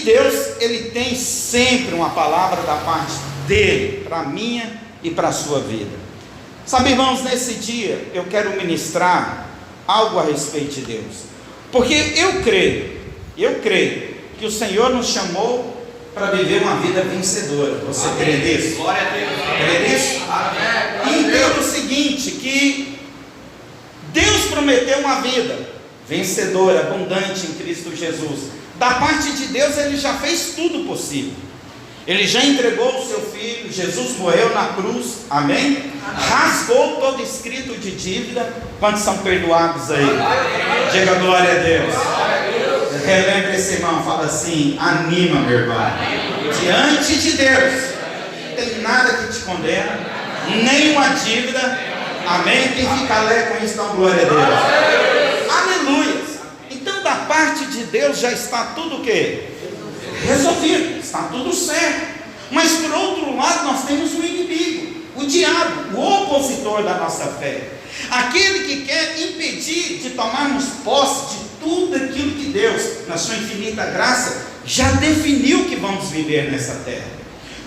Deus, Ele tem sempre uma palavra da parte dEle, para a minha e para a sua vida. Sabe, irmãos, nesse dia, eu quero ministrar algo a respeito de Deus, porque eu creio que o Senhor nos chamou para viver uma vida vencedora. Você crê nisso? Glória a Deus. Crê nisso? Amém. E entenda o seguinte, que Deus prometeu uma vida vencedora, abundante em Cristo Jesus. Da parte de Deus, Ele já fez tudo possível. Ele já entregou o seu Filho, Jesus morreu na cruz, amém? Rasgou todo escrito de dívida. Quantos são perdoados aí? Diga glória a Deus. Relembre esse irmão, fala assim: anima, meu irmão. Diante de Deus, não tem nada que te condena, nenhuma dívida, amém? Quem fica alegre com isso, então glória a Deus. Aleluia. Então, da parte de Deus já está tudo o quê? Resolvido, está tudo certo. Mas por outro lado, nós temos o inimigo, o diabo, o opositor da nossa fé, aquele que quer impedir de tomarmos posse de tudo aquilo que Deus, na sua infinita graça, já definiu que vamos viver nessa terra.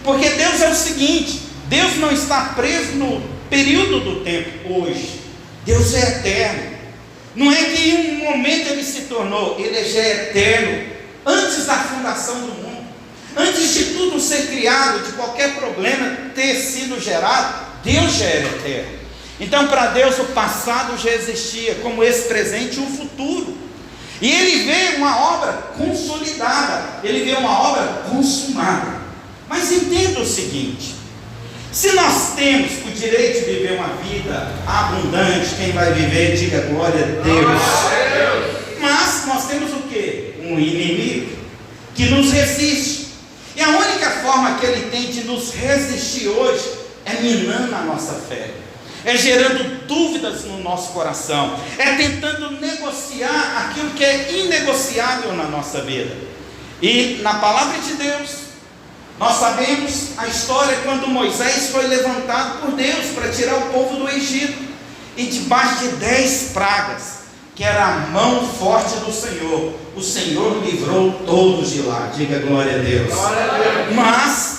Porque Deus é o seguinte: Deus não está preso no período do tempo hoje. Deus é eterno. Não é que em um momento Ele se tornou, Ele já é eterno. Antes da fundação do mundo, antes de tudo ser criado, de qualquer problema ter sido gerado, Deus já era eterno. Então, para Deus, o passado já existia, como esse presente e o futuro. E Ele vê uma obra consolidada, Ele vê uma obra consumada. Mas entenda o seguinte: se nós temos o direito de viver uma vida abundante, quem vai viver, diga glória a Deus. Mas nós temos o quê? Um inimigo que nos resiste. E a única forma que ele tem de nos resistir hoje é minando a nossa fé, é gerando dúvidas no nosso coração, é tentando negociar aquilo que é inegociável na nossa vida. E na palavra de Deus, nós sabemos a história quando Moisés foi levantado por Deus para tirar o povo do Egito, e debaixo de 10 pragas, que era a mão forte do Senhor, o Senhor livrou todos de lá. Diga glória a Deus. Glória a Deus. Mas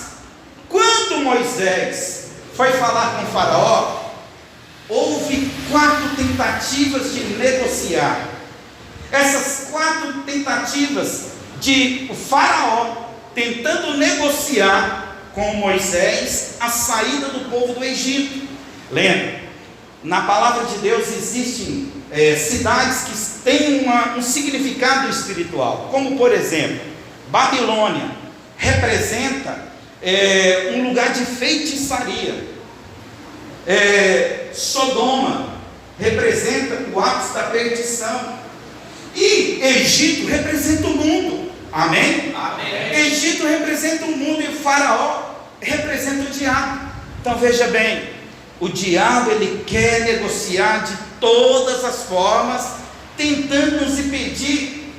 quando Moisés foi falar com o faraó, houve 4 tentativas de negociar. Essas 4 tentativas de o faraó tentando negociar com Moisés a saída do povo do Egito. Lembra? Na palavra de Deus existem cidades que têm um significado espiritual, como por exemplo, Babilônia representa um lugar de feitiçaria, Sodoma representa o ápice da perdição, e Egito representa o mundo, amém? Amém. Egito representa o mundo e o faraó representa o diabo. Então veja bem, o diabo ele quer negociar de todas as formas, tentando nos impedir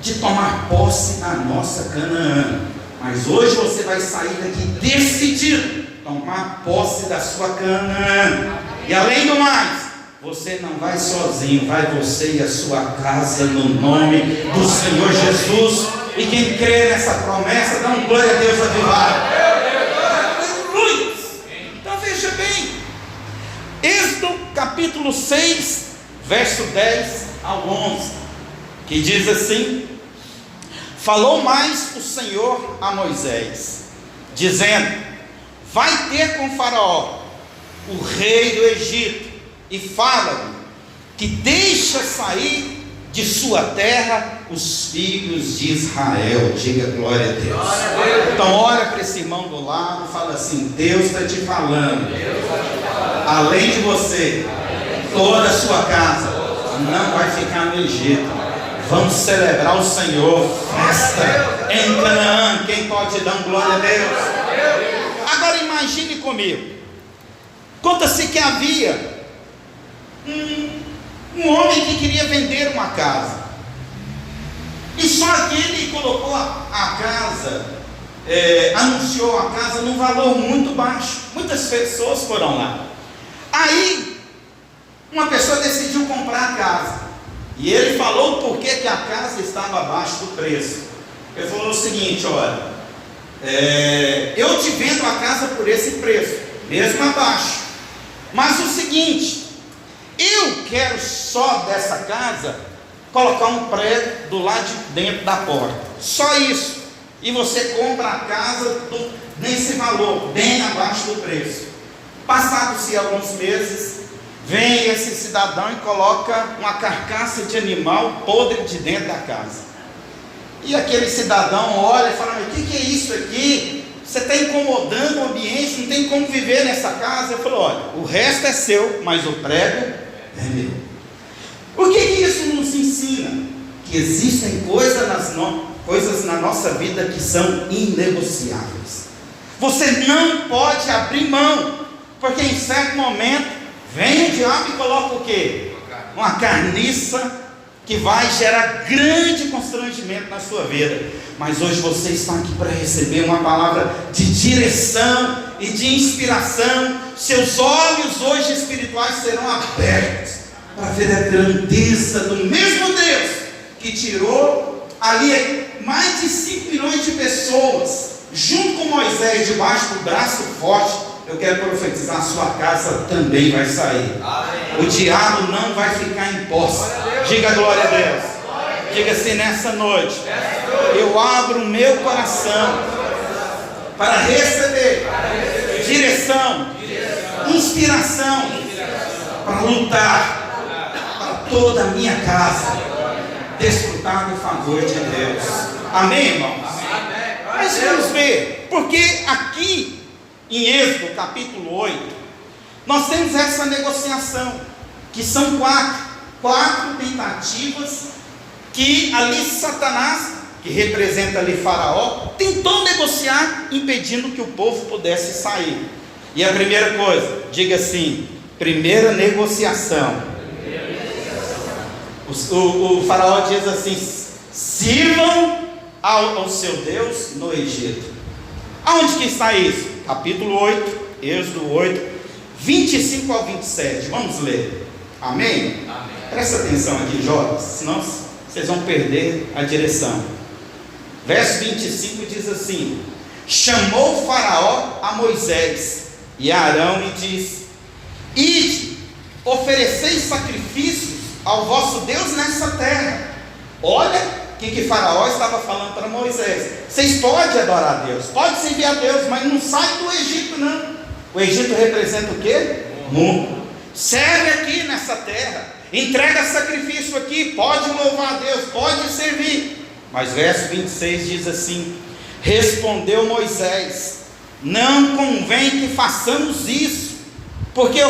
de tomar posse da nossa Canaã. Mas hoje você vai sair daqui decidido tomar posse da sua Canaã. E além do mais, você não vai sozinho, vai você e a sua casa, no nome do Senhor Jesus. E quem crê nessa promessa, dá um glória a Deus avivado. Então veja bem, Êxodo capítulo 6, verso 10 ao 11, que diz assim: falou mais o Senhor a Moisés, dizendo: vai ter com Faraó, o rei do Egito, e fala-lhe que deixa sair de sua terra os filhos de Israel. Diga glória a Deus. Então olha para esse irmão do lado e fala assim: Deus está te falando, além de você, toda a sua casa não vai ficar no Egito. Vamos celebrar o Senhor, festa em Canaã. Quem pode dar glória a Deus? Agora imagine comigo, conta-se que havia um homem que queria vender uma casa, e só que ele colocou a casa, anunciou a casa num valor muito baixo. Muitas pessoas foram lá. Aí uma pessoa decidiu comprar a casa, e ele falou por que a casa estava abaixo do preço. Ele falou o seguinte: olha, eu te vendo a casa por esse preço, mesmo abaixo, mas o seguinte, eu quero só dessa casa colocar um prego do lado de dentro da porta, só isso, e você compra a casa nesse valor, bem abaixo do preço. Passados-se alguns meses, vem esse cidadão e coloca uma carcaça de animal podre de dentro da casa. E aquele cidadão olha e fala: mas o que é isso aqui? Você está incomodando o ambiente, não tem como viver nessa casa. Eu falo: olha, o resto é seu, mas o prego é meu. O que isso nos ensina? Que existem coisas na nossa vida que são inegociáveis. Você não pode abrir mão, porque em certo momento vem o diabo e coloca o quê? Uma carniça que vai gerar grande constrangimento na sua vida. Mas hoje você está aqui para receber uma palavra de direção e de inspiração. Seus olhos hoje espirituais serão abertos para ver a grandeza do mesmo Deus que tirou ali mais de 5 milhões de pessoas, junto com Moisés, debaixo do braço forte. Eu quero profetizar: a sua casa também vai sair. Amém. O diabo não vai ficar em posse. Diga glória a Deus. Diga assim: nessa noite eu abro o meu coração para receber direção, inspiração, para lutar para toda a minha casa desfrutar do favor de Deus. Amém, irmãos? Mas vamos ver, porque aqui em Êxodo capítulo 8, nós temos essa negociação, que são quatro tentativas, que ali Satanás, que representa ali Faraó, tentou negociar, impedindo que o povo pudesse sair. E a primeira coisa, diga assim, primeira negociação. O Faraó diz assim: sirvam ao seu Deus no Egito. Aonde que está isso? Capítulo 8, Êxodo 8, 25 ao 27. Vamos ler. Amém? Amém. Presta atenção aqui, jovens, senão vocês vão perder a direção. Verso 25 diz assim: chamou o Faraó a Moisés e a Arão e disse: ide, ofereceis sacrifícios ao vosso Deus nessa terra. Olha o que Faraó estava falando para Moisés: vocês podem adorar a Deus, pode servir a Deus, mas não sai do Egito não. O Egito representa o quê? Mundo. Serve aqui nessa terra, entrega sacrifício aqui, pode louvar a Deus, pode servir. Mas verso 26 diz assim: respondeu Moisés: não convém que façamos isso, porque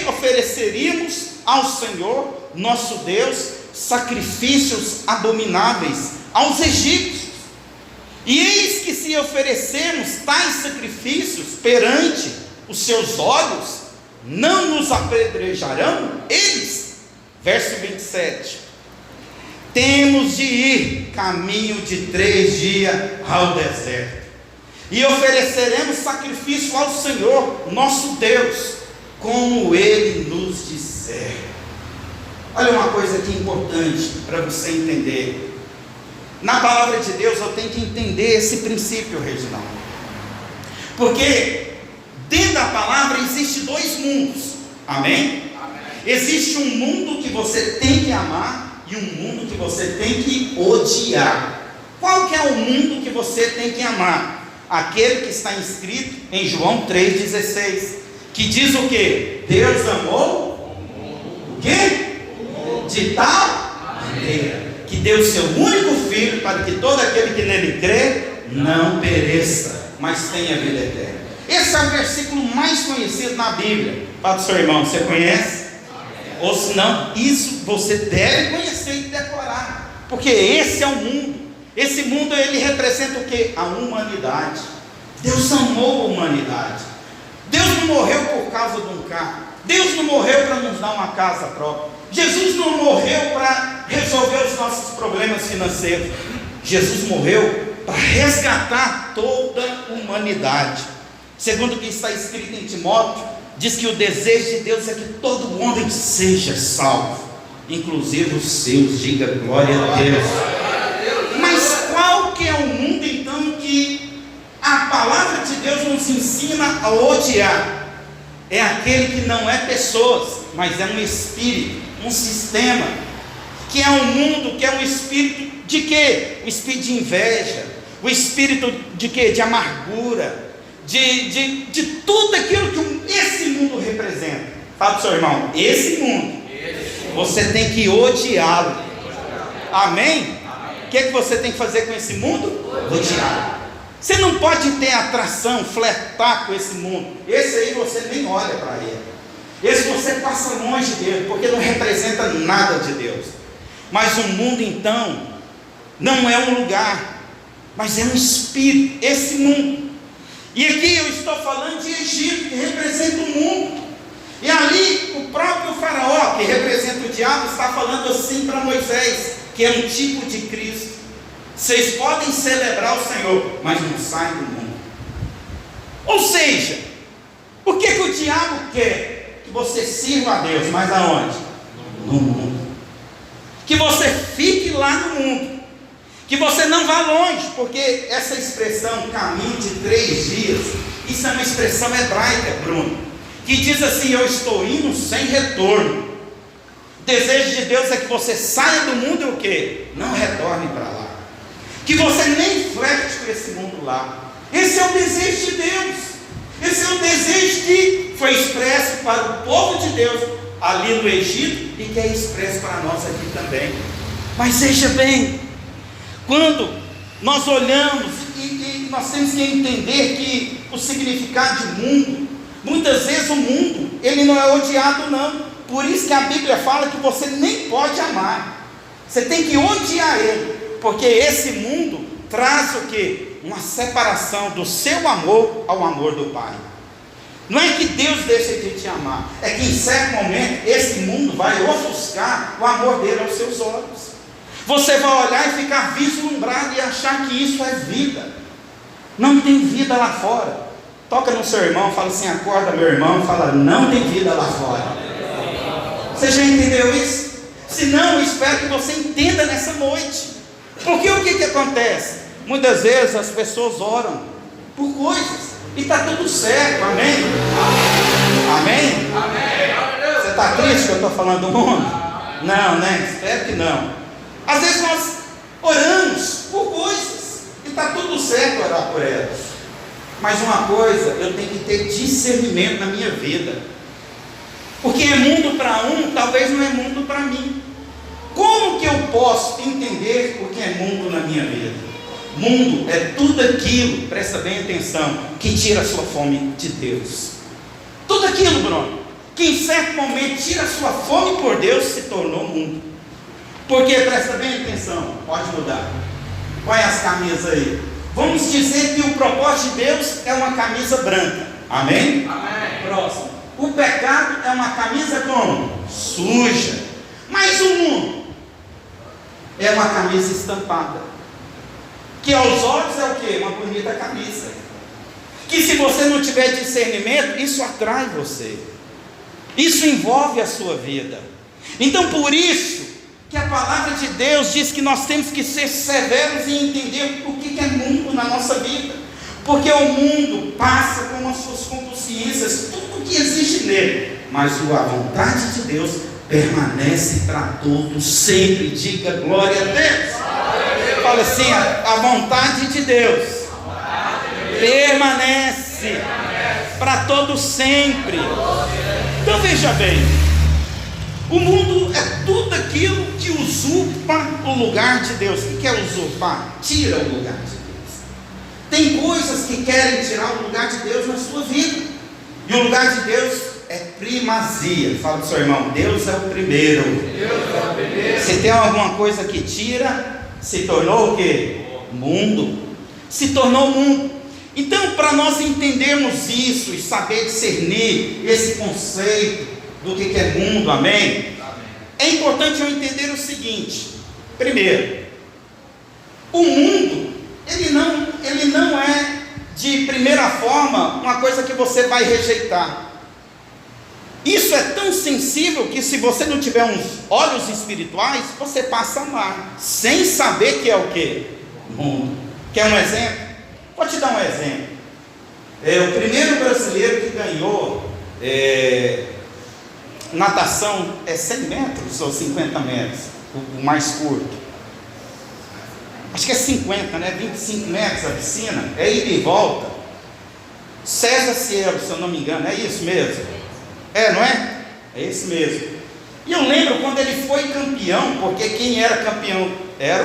ofereceríamos ao Senhor nosso Deus sacrifícios abomináveis aos egípcios. E eis que se oferecermos tais sacrifícios perante os seus olhos, não nos apedrejarão eles? Verso 27: temos de ir caminho de 3 dias ao deserto, e ofereceremos sacrifício ao Senhor nosso Deus, como Ele nos disser. Olha uma coisa aqui importante para você entender. Na palavra de Deus eu tenho que entender esse princípio, Reginaldo, porque dentro da palavra existe 2 mundos. Amém? Amém? Existe um mundo que você tem que amar e um mundo que você tem que odiar. Qual que é o mundo que você tem que amar? Aquele que está escrito em João 3,16, que diz o que? Deus amou o quê? De tal maneira que deu seu único filho, para que todo aquele que nele crê não pereça, mas tenha vida eterna. Esse é o versículo mais conhecido na Bíblia. Fala para o seu irmão: você conhece? Ou se não, isso você deve conhecer e decorar, porque esse é o mundo. Esse mundo, ele representa o que? A humanidade. Deus amou a humanidade. Deus não morreu por causa de um carro. Deus não morreu para nos dar uma casa própria. Jesus não morreu para resolver os nossos problemas financeiros. Jesus morreu para resgatar toda a humanidade. Segundo o que está escrito em Timóteo, diz que o desejo de Deus é que todo homem seja salvo, inclusive os seus. Diga glória a Deus. Mas A palavra de Deus nos ensina a odiar. É aquele que não é pessoas, mas é um espírito, um sistema, que é um mundo, que é um espírito de quê? O espírito de inveja, o espírito de quê? De amargura, de tudo aquilo que esse mundo representa. Fala para o seu irmão, esse mundo, você tem que odiá-lo. Amém? O que você tem que fazer com esse mundo? Odiá-lo. Você não pode ter atração, flertar com esse mundo. Esse aí você nem olha para ele. Esse você passa longe dele, porque não representa nada de Deus. Mas o mundo então não é um lugar, mas é um espírito, esse mundo. E aqui eu estou falando de Egito, que representa o mundo. E ali o próprio faraó, que representa o diabo, está falando assim para Moisés, que é um tipo de Cristo. Vocês podem celebrar o Senhor, mas não saem do mundo. Ou seja, o que o diabo quer? Que você sirva a Deus, mas aonde? No mundo. Que você fique lá no mundo. Que você não vá longe, porque essa expressão caminho de 3 dias, isso é uma expressão hebraica, Bruno, que diz assim: eu estou indo sem retorno. O desejo de Deus é que você saia do mundo e o quê? Não retorne para lá. Que você nem flerte com esse mundo lá. Esse é o desejo de Deus. Esse é o desejo que foi expresso para o povo de Deus ali no Egito e que é expresso para nós aqui também. Mas veja bem, quando nós olhamos e nós temos que entender que o significado de mundo, muitas vezes o mundo, ele não é odiado não. Por isso que a Bíblia fala que você nem pode amar. Você tem que odiar ele. Porque esse mundo traz o quê? Uma separação do seu amor ao amor do Pai. Não é que Deus deixa de te amar, é que em certo momento esse mundo vai ofuscar o amor dele aos seus olhos. Você vai olhar e ficar vislumbrado e achar que isso é vida. Não tem vida lá fora. Toca no seu irmão, fala assim: acorda meu irmão, fala: não tem vida lá fora. Você já entendeu isso? Se não, eu espero que você entenda nessa noite. Porque o que acontece? Muitas vezes as pessoas oram por coisas e está tudo certo, amém? Amém? Amém? Você está triste que eu estou falando do mundo? Não, né? Espero que não. Às vezes nós oramos por coisas e está tudo certo orar por elas. Mas uma coisa, eu tenho que ter discernimento na minha vida. Porque é mundo para um, talvez não é mundo para mim. Como que eu posso entender o que é mundo na minha vida? Mundo é tudo aquilo, presta bem atenção, que tira a sua fome de Deus. Tudo aquilo, Bruno, que em certo momento tira a sua fome por Deus, se tornou mundo. Porque, presta bem atenção, pode mudar. Põe as camisas aí. Vamos dizer que o propósito de Deus é uma camisa branca. Amém? Amém. Próximo. O pecado é uma camisa como? Suja. Mas o mundo é uma camisa estampada, que aos olhos é o quê? Uma bonita camisa, que se você não tiver discernimento, isso atrai você, isso envolve a sua vida. Então por isso que a palavra de Deus diz que nós temos que ser severos e entender o que é mundo na nossa vida, porque o mundo passa com as suas concupiscências, tudo que existe nele, mas a vontade de Deus permanece para todos sempre. Diga glória a Deus. Fala assim: a vontade de Deus permanece para todos sempre. Então veja bem, o mundo é tudo aquilo que usurpa o lugar de Deus. O que é usurpar? Tira o lugar de Deus. Tem coisas que querem tirar o lugar de Deus na sua vida, e o lugar de Deus é primazia. Fala para o seu irmão: Deus é o primeiro. Deus é o primeiro. Se tem alguma coisa que tira, se tornou o quê? Mundo. Se tornou mundo. Então, para nós entendermos isso e saber discernir esse conceito do que é mundo, amém? É importante eu entender o seguinte: primeiro, o mundo, ele não é de primeira forma uma coisa que você vai rejeitar. Isso é tão sensível que se você não tiver uns olhos espirituais, você passa a amar, sem saber que é o quê? Mundo. Quer um exemplo? Vou te dar um exemplo. O primeiro brasileiro que ganhou natação é 100 metros ou 50 metros, o mais curto. Acho que é 50, né? 25 metros a piscina, é ida e volta. César Cielo, se eu não me engano, é isso mesmo? Não é? É isso mesmo. E eu lembro quando ele foi campeão, porque quem era campeão era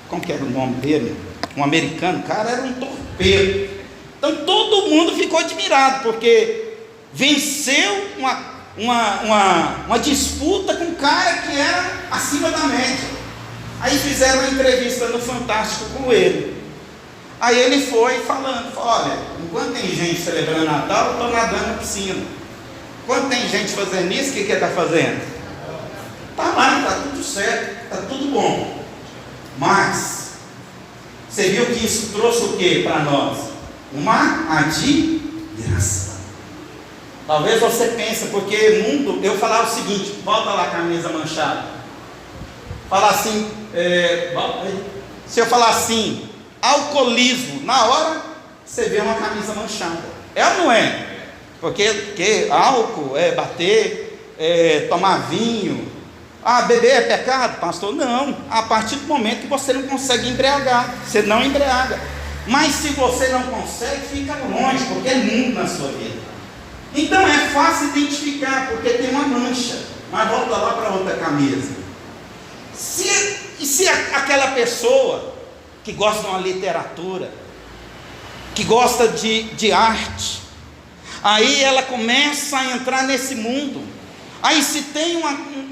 como que era o nome dele? Um americano, o cara era um torpedo. Então todo mundo ficou admirado, porque venceu uma disputa com um cara que era acima da média. Aí fizeram uma entrevista no Fantástico com ele. Aí ele foi falando, olha, enquanto tem gente celebrando Natal, eu estou nadando na piscina. Enquanto tem gente fazendo isso, o que ele está fazendo? Está lá, está tudo certo, está tudo bom. Mas, você viu que isso trouxe o que para nós? Uma admiração. Talvez você pense, porque mundo, eu falava o seguinte, volta lá a camisa manchada. Falar assim, se eu falar assim, alcoolismo, na hora você vê uma camisa manchada. É ou não é? Porque álcool é bater, tomar vinho. Beber é pecado? Pastor, não. A partir do momento que você não consegue embriagar, você não embriaga. Mas se você não consegue, fica longe, porque é mundo na sua vida. Então é fácil identificar, porque tem uma mancha. Mas volta lá para outra camisa. Se aquela pessoa que gosta de uma literatura, que gosta de arte, aí ela começa a entrar nesse mundo. Aí se tem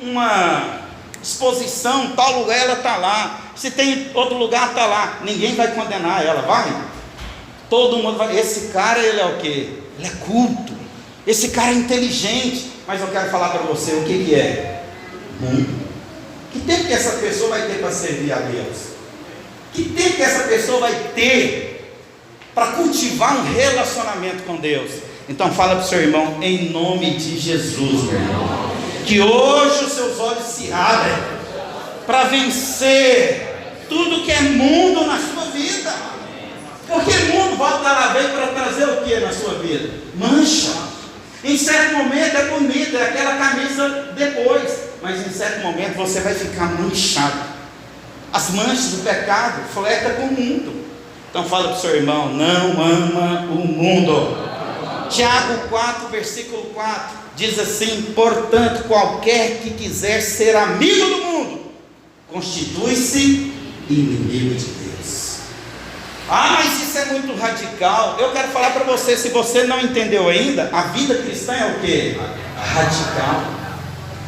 uma exposição, tal lugar ela está lá, se tem outro lugar está lá, ninguém vai condenar ela, vai? Todo mundo vai, esse cara ele é o quê? Ele é culto, esse cara é inteligente, mas eu quero falar para você o que é? Mundo. Que tempo que essa pessoa vai ter para servir a Deus? Que tempo que essa pessoa vai ter para cultivar um relacionamento com Deus? Então fala para o seu irmão, em nome de Jesus, meu irmão, que hoje os seus olhos se abrem para vencer tudo que é mundo na sua vida. Porque mundo, volta lá, veio para trazer o que na sua vida? Mancha. Em certo momento é bonito, é aquela camisa depois, mas em certo momento você vai ficar manchado. As manchas do pecado flertam com o mundo. Então fala para o seu irmão, não ama o mundo. Tiago 4, versículo 4, diz assim, portanto, qualquer que quiser ser amigo do mundo, constitui-se inimigo de Deus. Mas isso é muito radical. Eu quero falar para você, se você não entendeu ainda, a vida cristã é o que? Radical.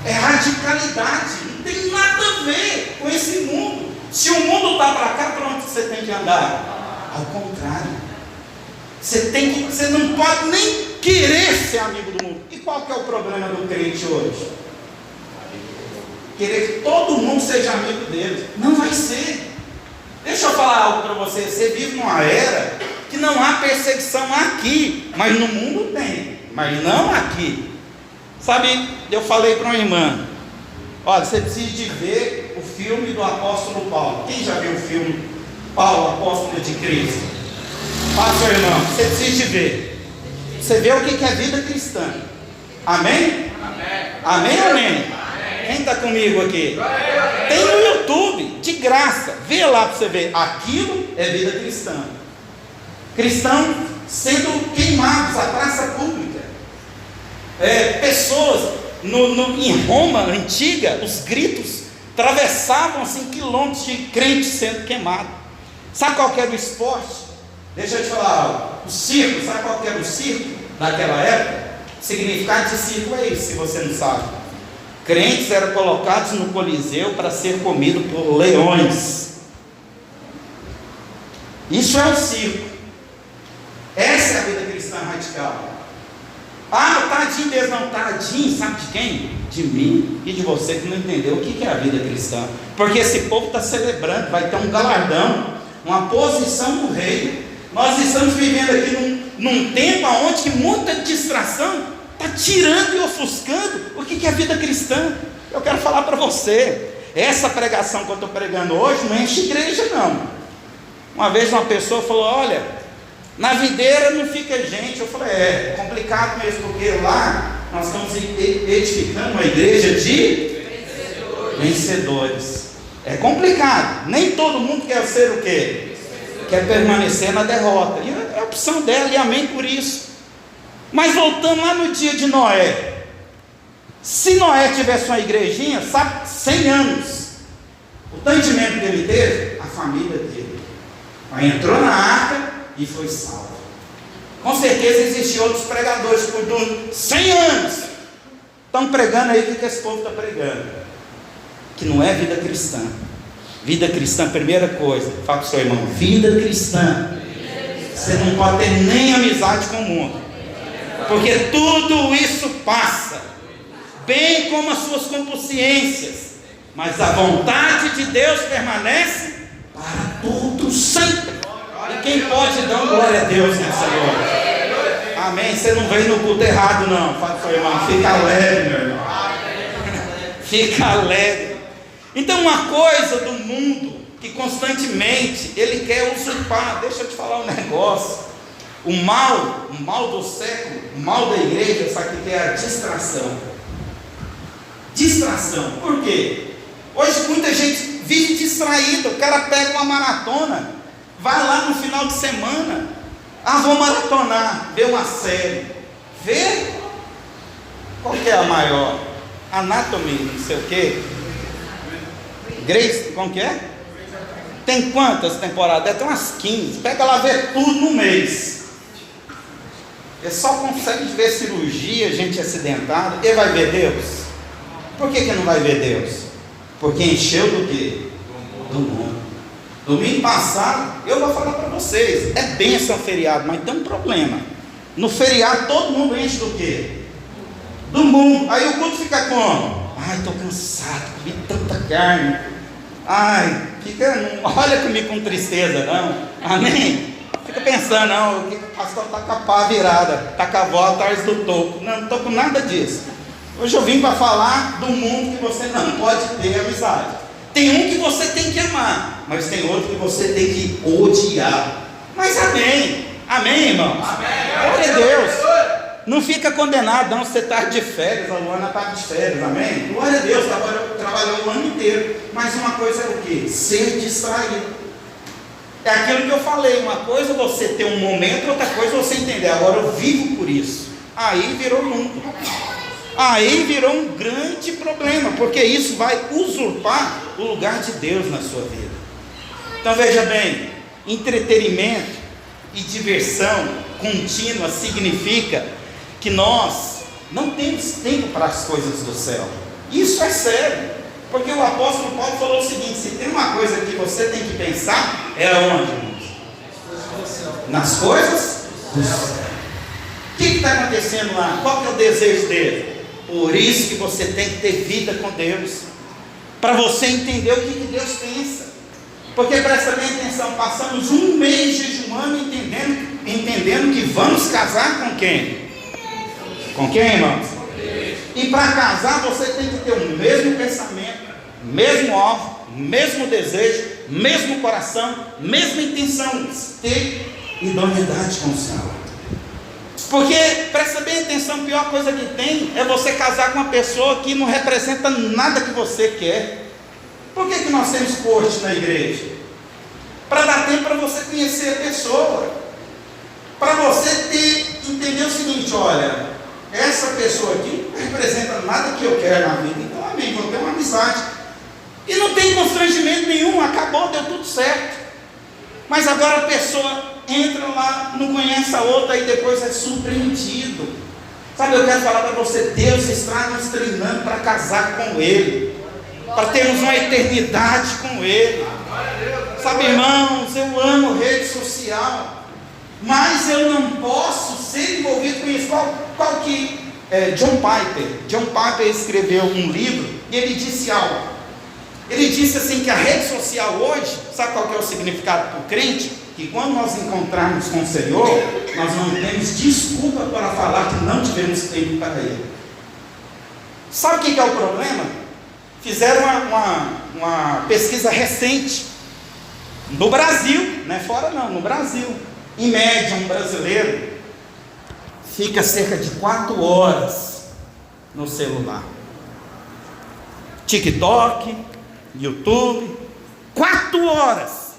É radicalidade, não tem nada a ver com esse mundo. Se o mundo está para cá, para onde você tem que andar? Ao contrário. Você não pode nem querer ser amigo do mundo. E qual que é o problema do crente hoje? Querer que todo mundo seja amigo dele. Não vai ser. Deixa eu falar algo para você. Você vive numa era que não há perseguição aqui, mas no mundo tem, mas não aqui. Sabe, eu falei para uma irmã, olha, você precisa de ver o filme do apóstolo Paulo. Quem já viu o filme Paulo, apóstolo de Cristo? Fala, seu irmão, você precisa de ver. Você vê o que é vida cristã. Amém? Amém? Amém ou amém? Quem está comigo aqui? Tem no YouTube, de graça. Vê lá para você ver. Aquilo é vida cristã. Cristão sendo queimados à praça pública. Pessoas em Roma antiga, os gritos atravessavam assim quilômetros de crentes sendo queimados. Sabe qual que era o esporte? Deixa eu te falar algo. O circo, sabe qual que era o circo daquela época? O significado de circo é isso, se você não sabe. Crentes eram colocados no Coliseu para ser comido por leões. Isso é o circo. Essa é a vida cristã radical. Tadinho Deus, não, tadinho, sabe de quem? De mim e de você que não entendeu o que é a vida cristã. Porque esse povo está celebrando, vai ter um galardão, uma posição no reino. Nós estamos vivendo aqui num tempo onde que muita distração está tirando e ofuscando o que é a vida cristã. Eu quero falar para você, essa pregação que eu estou pregando hoje não enche igreja não. Uma vez uma pessoa falou: olha, na videira não fica gente. Eu falei: é complicado mesmo, porque lá nós estamos edificando uma igreja de vencedores. É complicado, nem todo mundo quer ser o quê? Quer permanecer na derrota, e é a opção dela, e amém por isso. Mas voltando lá no dia de Noé, se Noé tivesse uma igrejinha, sabe, 100 anos, o tanto de membro que ele teve, a família dele, aí entrou na arca e foi salvo. Com certeza existiam outros pregadores por 100 anos, estão pregando aí o que esse povo está pregando, que não é vida cristã. Vida cristã, primeira coisa, fala para o seu irmão: vida cristã, você não pode ter nem amizade com o mundo, porque tudo isso passa, bem como as suas consciências, mas a vontade de Deus permanece para todo sempre. E quem pode dar glória a Deus nessa hora? Amém. Você não vem no culto errado, não. Fala para o seu irmão: fica alegre, meu irmão. Fica alegre. Então, uma coisa do mundo que constantemente ele quer usurpar. Deixa eu te falar um negócio. O mal do século, o mal da igreja, sabe o que é? A distração. Distração. Por quê? Hoje muita gente vive distraída. O cara pega uma maratona, vai lá no final de semana, vou maratonar, vê uma série, vê qual que é a maior? Anatomy, não sei o quê. Grace, como que é? Tem quantas temporadas? Deve ter umas 15. Pega lá, vê tudo no mês. Ele só consegue ver cirurgia, gente acidentada. Ele vai ver Deus? Por que não vai ver Deus? Porque encheu do quê? Do mundo. Domingo passado, eu vou falar para vocês, é bênção feriado, mas tem um problema. No feriado todo mundo enche do quê? Do mundo. Aí o culto fica como? Ai, estou cansado, comi tanta carne. Ai, olha comigo com tristeza, não. Amém? Fica pensando: não, o pastor está com a pá virada, está com a avó atrás do topo. Não estou com nada disso. Hoje eu vim para falar do mundo que você não pode ter amizade. Tem um que você tem que amar, mas tem outro que você tem que odiar. Mas amém, amém, irmãos? Amém. Glória a Deus. Não fica condenado, não. Você está de férias, a Luana está de férias, amém? Glória a Deus, trabalhou o ano inteiro. Mas uma coisa é o quê? Ser distraído. É aquilo que eu falei: uma coisa é você ter um momento, outra coisa é você entender: agora eu vivo por isso. Aí virou mundo. Aí virou um grande problema, porque isso vai usurpar o lugar de Deus na sua vida. Então veja bem, entretenimento e diversão contínua significa que nós não temos tempo para as coisas do céu. Isso é sério, porque o apóstolo Paulo falou o seguinte: se tem uma coisa que você tem que pensar, é onde, irmãos? Nas coisas do céu. O que está acontecendo lá? Qual que é o desejo dele? Por isso que você tem que ter vida com Deus, para você entender o que Deus pensa. Porque presta bem atenção, passamos um mês jejuando, entendendo que vamos casar com quem? Com quem, irmãos? E para casar você tem que ter o mesmo pensamento, mesmo alvo, mesmo desejo, mesmo coração, mesma intenção, ter idoneidade com o Senhor. Porque, presta bem atenção, a pior coisa que tem é você casar com uma pessoa que não representa nada que você quer. Por que nós temos corte na igreja? Para dar tempo para você conhecer a pessoa, para você entender o seguinte: olha, essa pessoa aqui não representa nada que eu quero na vida, então amém, vou ter uma amizade. E não tem constrangimento nenhum, acabou, deu tudo certo. Mas agora a pessoa entra lá, não conhece a outra e depois é surpreendido. Sabe, eu quero falar para você: Deus está nos treinando para casar com Ele, para termos uma eternidade com Ele. Sabe, irmãos, eu amo rede social, mas eu não posso ser envolvido com isso. Qual que é? John Piper escreveu um livro e ele disse algo. Ele disse assim que a rede social hoje, sabe qual que é o significado para o crente? Que quando nós encontrarmos com o Senhor, nós não temos desculpa para falar que não tivemos tempo para Ele. Sabe o que é o problema? Fizeram uma pesquisa recente No Brasil, não é fora não, no Brasil, em média, um brasileiro fica cerca de 4 horas no celular. TikTok, YouTube, 4 horas.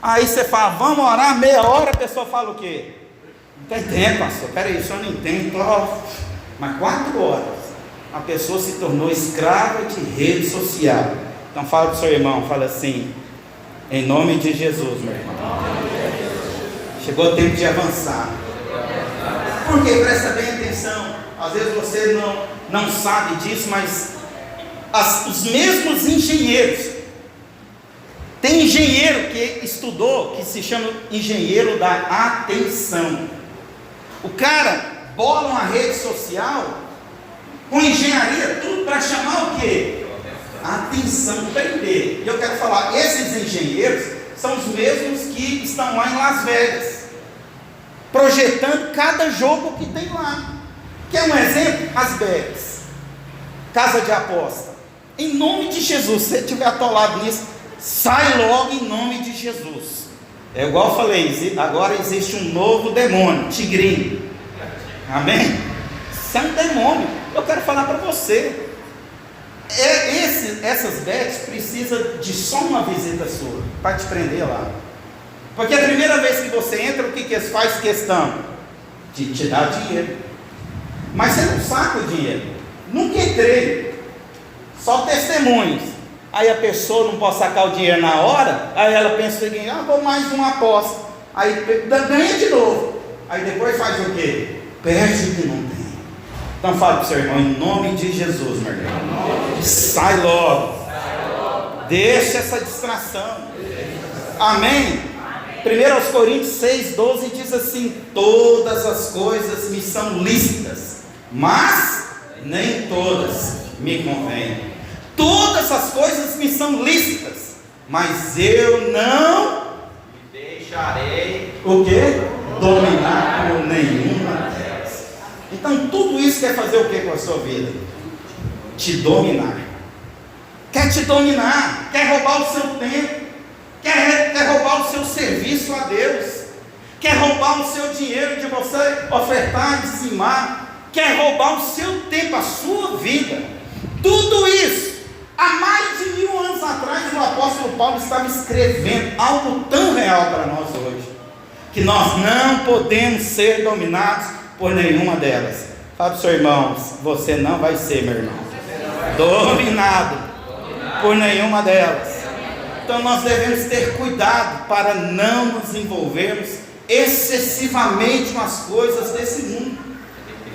Aí você fala, vamos orar, meia hora, a pessoa fala o quê? Não tem tempo, pastor, peraí, o senhor não entende, mas 4 horas, a pessoa se tornou escrava de rede social. Então fala para o seu irmão, fala assim, em nome de Jesus, meu irmão, chegou o tempo de avançar. Porque presta bem atenção, às vezes você não sabe disso, mas os mesmos engenheiros, tem engenheiro que estudou, que se chama engenheiro da atenção. O cara bola uma rede social com engenharia, tudo para chamar o quê? Atenção, prender. E eu quero falar, esses engenheiros são os mesmos que estão lá em Las Vegas, projetando cada jogo que tem lá. Quer um exemplo? As Vegas, casa de aposta. Em nome de Jesus, se você estiver atolado nisso, sai logo em nome de Jesus. É igual eu falei, agora existe um novo demônio, tigrinho. Amém? Isso é um demônio. Eu quero falar para você, essas bets precisam de só uma visita sua para te prender lá. Porque a primeira vez que você entra, o que eles faz questão? De te dar dinheiro. Mas você não saca o dinheiro. Nunca entrei, só testemunhos. Aí a pessoa não pode sacar o dinheiro na hora, aí ela pensa o seguinte, vou mais uma aposta, aí ganha de novo, aí depois faz o quê? Perde o que não tem. Então fala para o seu irmão, em nome de Jesus, meu irmão, sai logo, deixa essa distração. Amém? 1 Coríntios 6,12 diz assim, todas as coisas me são lícitas, mas nem todas me convêm. Todas as coisas me são lícitas, mas eu não me deixarei o quê? Dominar por nenhuma delas. Então tudo isso quer fazer o que com a sua vida? Te dominar. Quer te dominar, quer roubar o seu tempo, quer roubar o seu serviço a Deus, quer roubar o seu dinheiro de você ofertar, dizimar, quer roubar o seu tempo, a sua vida. Tudo isso. Há mais de 1000 anos atrás, o apóstolo Paulo estava escrevendo algo tão real para nós hoje, que nós não podemos ser dominados por nenhuma delas. Fala para o seu irmão, você não vai ser, meu irmão, dominado por nenhuma delas. Então nós devemos ter cuidado para não nos envolvermos excessivamente com as coisas desse mundo.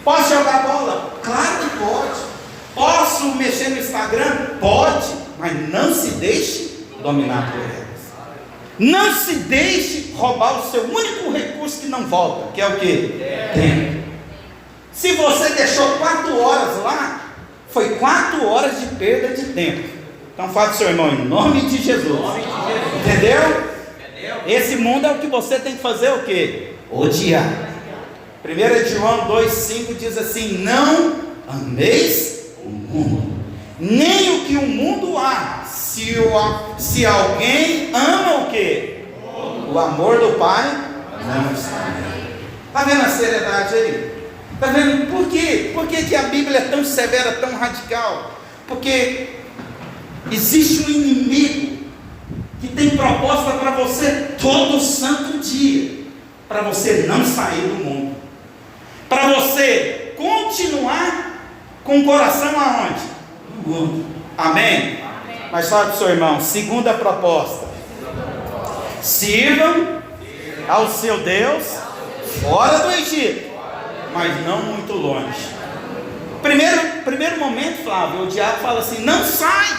Posso jogar bola? Claro que pode. Posso mexer no Instagram? Pode, mas não se deixe dominar por elas. Não se deixe roubar o seu único recurso que não volta, que é o que? Tempo. Se você deixou 4 horas lá, foi 4 horas de perda de tempo. Então fala para o seu irmão, em nome de Jesus. Entendeu? Esse mundo é o que você tem que fazer o quê? Odiar. 1 João 2,5 diz assim, não ameis o mundo, nem o que o mundo há. Se alguém ama o que? O amor do Pai não está. Está vendo a seriedade aí? Está vendo por quê? Por que a Bíblia é tão severa, tão radical? Porque existe um inimigo que tem proposta para você todo santo dia, para você não sair do mundo, para você continuar com o coração aonde? No mundo. Amém? Mas fala para o seu irmão, segunda proposta, sirvam ao seu Deus fora do Egito, mas não muito longe. Primeiro momento, Flávio, o diabo fala assim, não sai,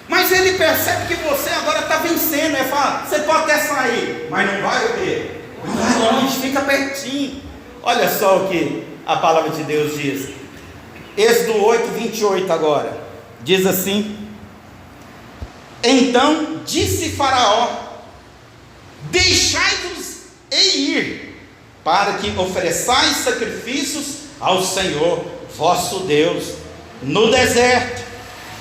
mas ele percebe que você agora está vencendo, ele fala, você pode até sair, mas não vai o quê? Não vai longe, fica pertinho. Olha só o que a palavra de Deus diz, Êxodo 8:28 agora, diz assim, então disse Faraó, deixai-vos ir, para que ofereçais sacrifícios ao Senhor vosso Deus no deserto,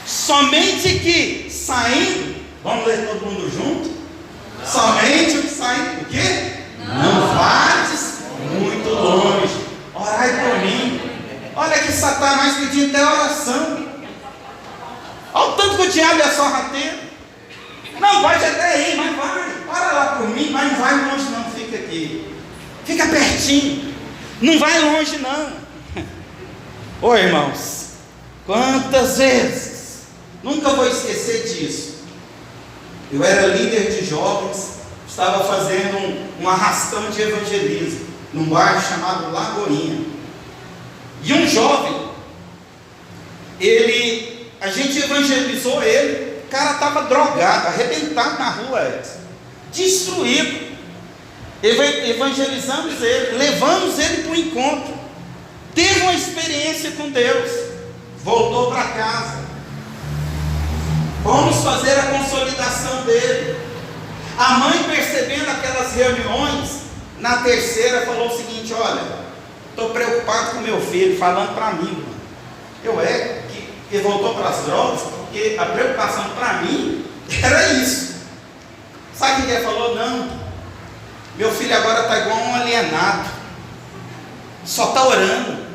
somente que saindo, vamos ler todo mundo junto, Somente o que sai, o quê? Não vais muito longe. Orai por mim. Olha que Satanás pedindo até oração. Olha o tanto que o diabo é sorrateiro. Não, pode até ir, mas vai. Ora lá por mim, mas não vai longe não, fica aqui. Fica pertinho. Não vai longe não. Ô irmãos, quantas vezes, nunca vou esquecer disso. Eu era líder de jovens, estava fazendo um arrastão de evangelismo num bairro chamado Lagoinha. E um jovem, a gente evangelizou ele, o cara estava drogado, arrebentado na rua, destruído. Evangelizamos ele, levamos ele para o encontro, teve uma experiência com Deus, voltou para casa, vamos fazer a consolidação dele. A mãe, percebendo aquelas reuniões, na terceira falou o seguinte: olha, estou preocupado com meu filho, falando para mim, mano. Que voltou para as drogas, porque a preocupação para mim era isso. Sabe o que ele falou? Não, meu filho agora está igual um alienado, só está orando,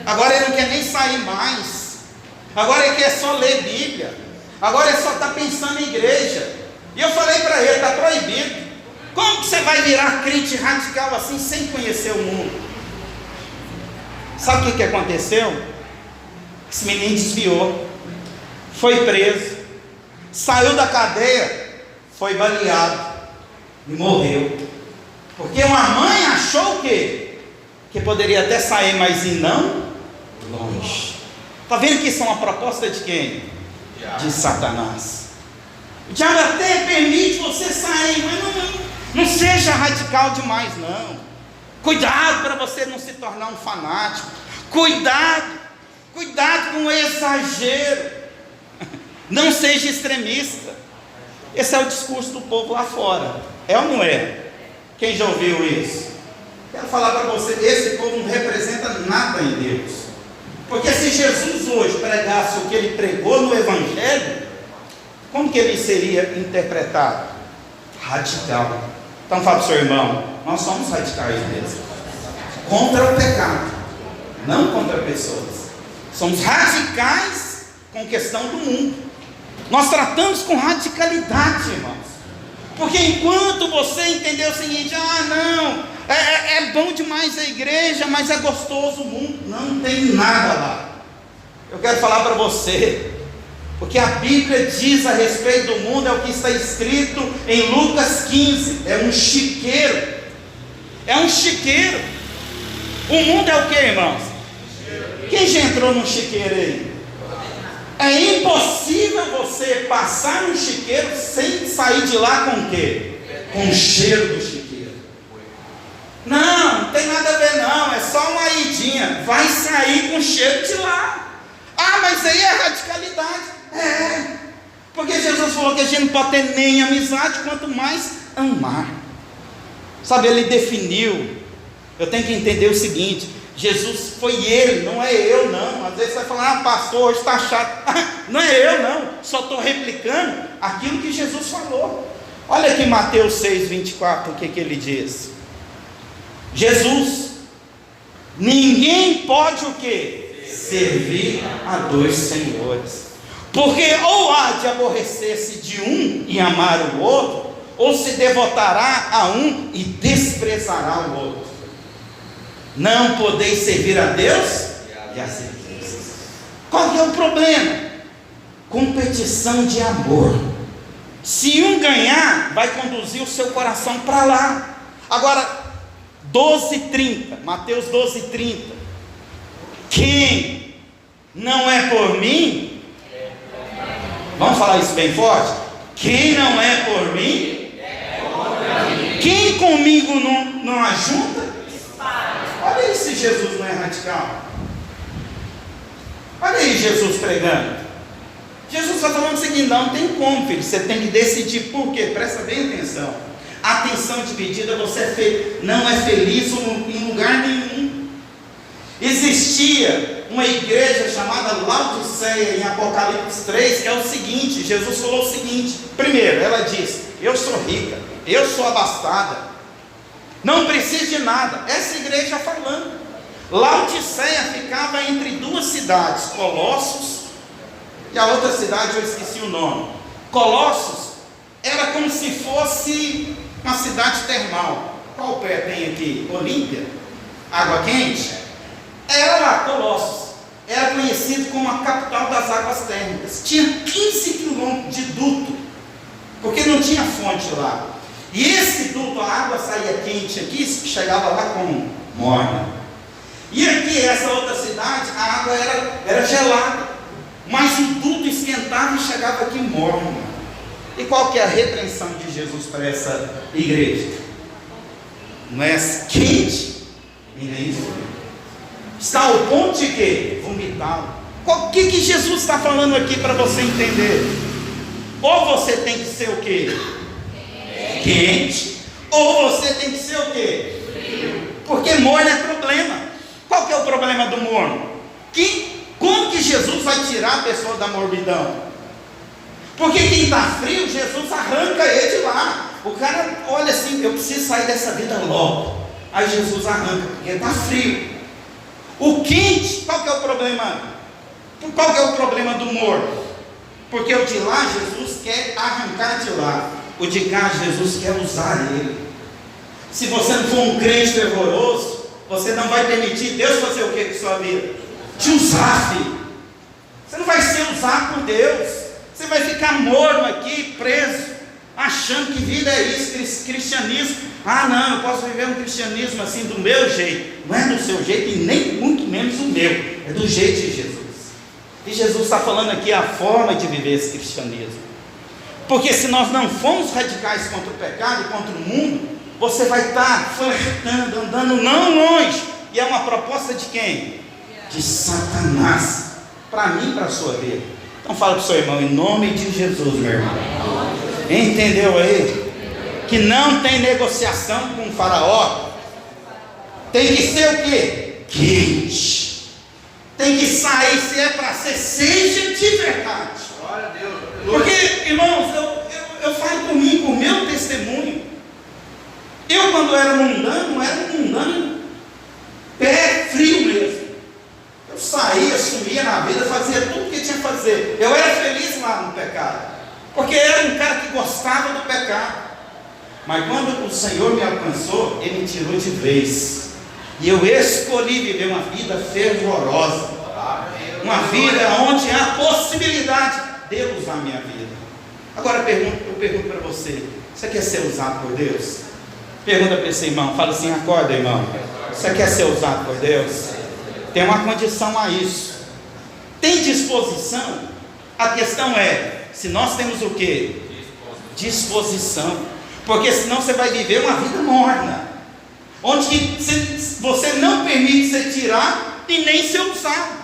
agora ele não quer nem sair mais, agora ele quer só ler Bíblia, agora ele só está pensando em igreja. E eu falei para ele: está proibido. Como que você vai virar crente radical assim sem conhecer o mundo? Sabe o que aconteceu? Esse menino desviou, foi preso, saiu da cadeia, foi baleado e morreu. Porque uma mãe achou o quê? Que poderia até sair, mas e não longe. Está vendo que isso é uma proposta de quem? De Satanás. O diabo até permite você sair, mas não seja radical demais não. Cuidado para você não se tornar um fanático. Cuidado com o exagero. Não seja extremista. Esse é o discurso do povo lá fora. É ou não é? Quem já ouviu isso? Quero falar para você, esse povo não representa nada em Deus. Porque se Jesus hoje pregasse o que ele pregou no Evangelho, como que ele seria interpretado? Radical. Então fala para o seu irmão: nós somos radicais mesmo, contra o pecado, não contra pessoas. Somos radicais com questão do mundo. Nós tratamos com radicalidade, irmãos. Porque enquanto você entender o seguinte: não, é bom demais a igreja, mas é gostoso o mundo, não tem nada lá. Eu quero falar para você, porque a Bíblia diz a respeito do mundo, é o que está escrito em Lucas 15, é um chiqueiro. É um chiqueiro. O mundo é o que, irmãos? Quem já entrou num chiqueiro aí? É impossível você passar no chiqueiro sem sair de lá com o quê? Com o cheiro do chiqueiro. Não tem nada a ver não, é só uma idinha. Vai sair com o cheiro de lá. Mas aí é radicalidade. Porque Jesus falou que a gente não pode ter nem amizade, quanto mais amar. Sabe, ele definiu. Eu tenho que entender o seguinte: Jesus foi ele, não é eu não. Às vezes você vai falar: pastor, hoje está chato. Não é eu não, só estou replicando aquilo que Jesus falou. Olha aqui Mateus 6:24, o que ele diz. Jesus: ninguém pode o quê? Servir a dois senhores, porque ou há de aborrecer-se de um e amar o outro, ou se devotará a um e desprezará o outro. Não podeis servir a Deus e às riquezas. Qual que é o problema? Competição de amor. Se um ganhar, vai conduzir o seu coração para lá. Agora 12:30, Mateus 12:30. Quem não é por mim, vamos falar isso bem forte? Quem não é por mim, quem comigo não ajunta. Olha aí se Jesus não é radical. Olha aí Jesus pregando. Jesus está falando o seguinte: não tem como, filho, você tem que decidir. Por quê? Presta bem atenção. Atenção dividida, você não é feliz em lugar nenhum. Existia uma igreja chamada Laodiceia em Apocalipse 3, que é o seguinte: Jesus falou o seguinte. Primeiro, ela diz: eu sou rica, eu sou abastada, não preciso de nada. Essa igreja falando. Laodiceia ficava entre duas cidades, Colossos e a outra cidade eu esqueci o nome. Colossos era como se fosse uma cidade termal. Qual pé tem aqui? Olímpia? Água quente? Era lá, Colossos. Era conhecido como a capital das águas térmicas. Tinha 15 quilômetros de duto, porque não tinha fonte lá. E esse duto, a água saía quente aqui, chegava lá como morna. E aqui, essa outra cidade, a água era gelada, mas o duto esquentava e chegava aqui morna. E qual que é a repreensão de Jesus para essa igreja? Não é quente e nem frio. Está ao ponto de quê? Vomitá-lo. O que Jesus está falando aqui para você entender? Ou você tem que ser o quê? Quente. Ou você tem que ser o quê? Frio. Porque morno é problema. Qual que é o problema do morno? Como que Jesus vai tirar a pessoa da morbidão? Porque quem está frio, Jesus arranca ele de lá. O cara olha assim, eu preciso sair dessa vida logo. Aí Jesus arranca, porque está frio. O quente, qual que é o problema? Qual que é o problema do morno? Porque o de lá, Jesus quer arrancar de lá. O de cá, Jesus quer usar ele. Se você não for um crente fervoroso, você não vai permitir Deus fazer o que com sua vida? Te usar, filho. Você não vai ser usado por Deus. Você vai ficar morno aqui, preso, achando que vida é isso, cristianismo. Ah, não, eu posso viver um cristianismo assim do meu jeito. Não é do seu jeito e nem muito menos o meu. É do jeito de Jesus. E Jesus está falando aqui a forma de viver esse cristianismo. Porque se nós não formos radicais contra o pecado e contra o mundo, você vai estar flertando, andando não longe. E é uma proposta de quem? De Satanás. Para mim e para a sua vida. Então fala para o seu irmão, em nome de Jesus, meu irmão. Entendeu aí? Que não tem negociação com o faraó. Tem que ser o quê? Quente. Tem que sair, se é para ser, seja de verdade. Porque, irmãos, eu falo por mim, por meu testemunho. Eu, quando era mundano, pé frio mesmo. Eu saía, sumia na vida, fazia tudo o que tinha que fazer. Eu era feliz lá no pecado, porque eu era um cara que gostava do pecado. Mas quando o Senhor me alcançou, Ele me tirou de vez. E eu escolhi viver uma vida fervorosa. Uma vida onde há possibilidade de Deus usar a minha vida. Agora eu pergunto para você: você quer ser usado por Deus? Pergunta para esse irmão, fala assim: acorda, irmão. Você quer ser usado por Deus? Tem uma condição a isso. Tem disposição? A questão é, se nós temos o quê? Disposição. Porque senão você vai viver uma vida morna, onde você não permite ser tirado e nem ser usado.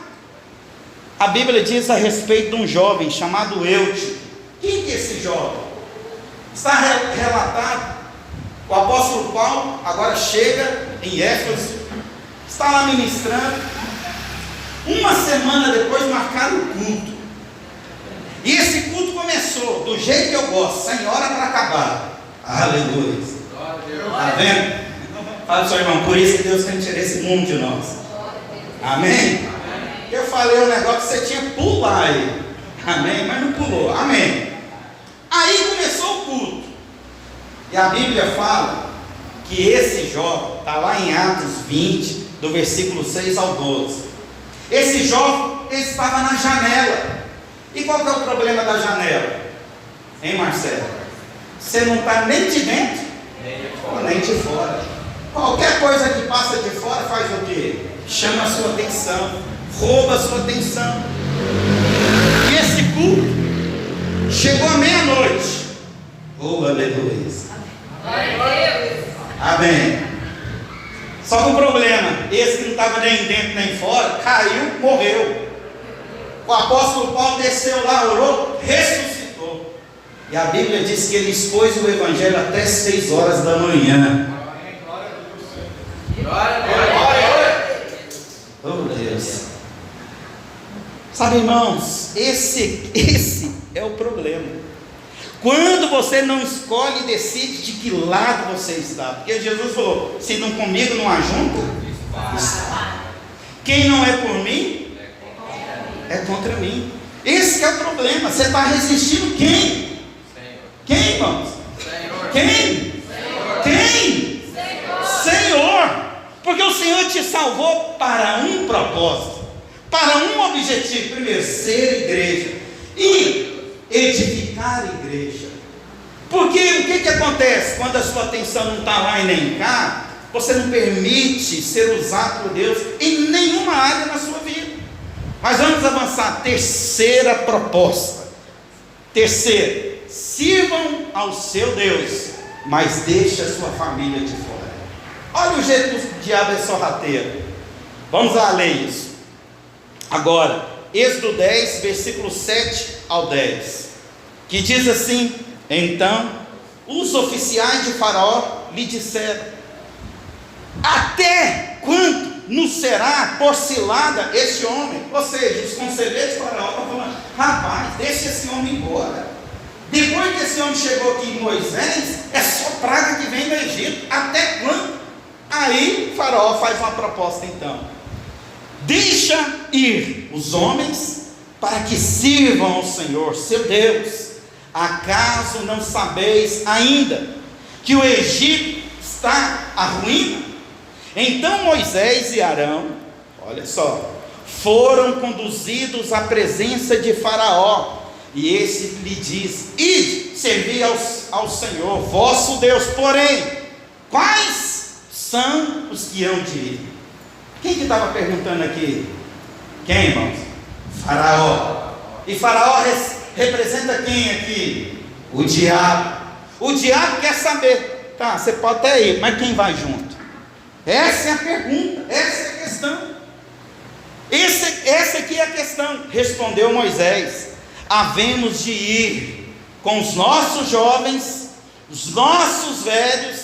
A Bíblia diz a respeito de um jovem chamado Eutio. Quem que é esse jovem? Está relatado. O apóstolo Paulo agora chega em Éfeso, está lá ministrando. Uma semana depois marcaram o culto. E esse culto começou do jeito que eu gosto, sem hora para acabar. Aleluia. Está vendo? Fala para o seu irmão, por isso que Deus tem que tirar esse mundo de nós. Amém? Eu falei um negócio que você tinha que pular aí. Amém? Mas não pulou. Amém. Aí começou o culto. E a Bíblia fala que esse jovem, está lá em Atos 20, do versículo 6 ao 12. Esse jovem, ele estava na janela. E qual que é o problema da janela? Hein, Marcelo? Você não está nem de dentro, nem de fora. Qualquer coisa que passa de fora faz o quê? Chama a sua atenção, rouba a sua atenção. E esse culto chegou à meia-noite. Oh, aleluia. Amém. Só que o problema, esse que não estava nem dentro nem fora, caiu, morreu. O apóstolo Paulo desceu lá, orou, ressuscitou. E a Bíblia diz que ele expôs o evangelho até 6 horas da manhã. Oh Deus. Sabe, irmãos, esse é o problema. Quando você não escolhe e decide de que lado você está. Porque Jesus falou: se não comigo não ajunta, quem não é por mim, é contra mim. Esse que é o problema. Você está resistindo quem? Quem, irmãos? Quem? Quem? Senhor. Porque o Senhor te salvou para um propósito, para um objetivo. Primeiro, ser igreja e edificar a igreja. Porque o que acontece quando a sua atenção não está lá e nem cá? Você não permite ser usado por Deus em nenhuma área na sua vida. Mas vamos avançar. Terceira proposta. Terceiro, sirvam ao seu Deus, mas deixe a sua família de fora. Olha o jeito que o diabo é sorrateiro. Vamos lá ler isso. Agora, Êxodo 10, versículo 7 ao 10, que diz assim: então os oficiais de Faraó lhe disseram: até quando nos será por cilada este homem? Ou seja, os conselheiros de Faraó estão falando: rapaz, deixa esse homem embora. Depois que esse homem chegou aqui em Moisés, é só praga que vem do Egito. Até quando? Aí Faraó faz uma proposta então: deixa ir os homens para que sirvam ao Senhor seu Deus. Acaso não sabeis ainda que o Egito está à ruína? Então Moisés e Arão, olha só, foram conduzidos à presença de Faraó, e esse lhe diz: ide, servi ao Senhor vosso Deus. Porém, quais são os que hão de ir? Quem que estava perguntando aqui? Quem, irmãos? Faraó. E Faraó representa quem aqui? O diabo. O diabo quer saber: tá, você pode até ir, mas quem vai junto? Essa é a pergunta, essa é a questão. Essa aqui é a questão. Respondeu Moisés: havemos de ir com os nossos jovens, os nossos velhos,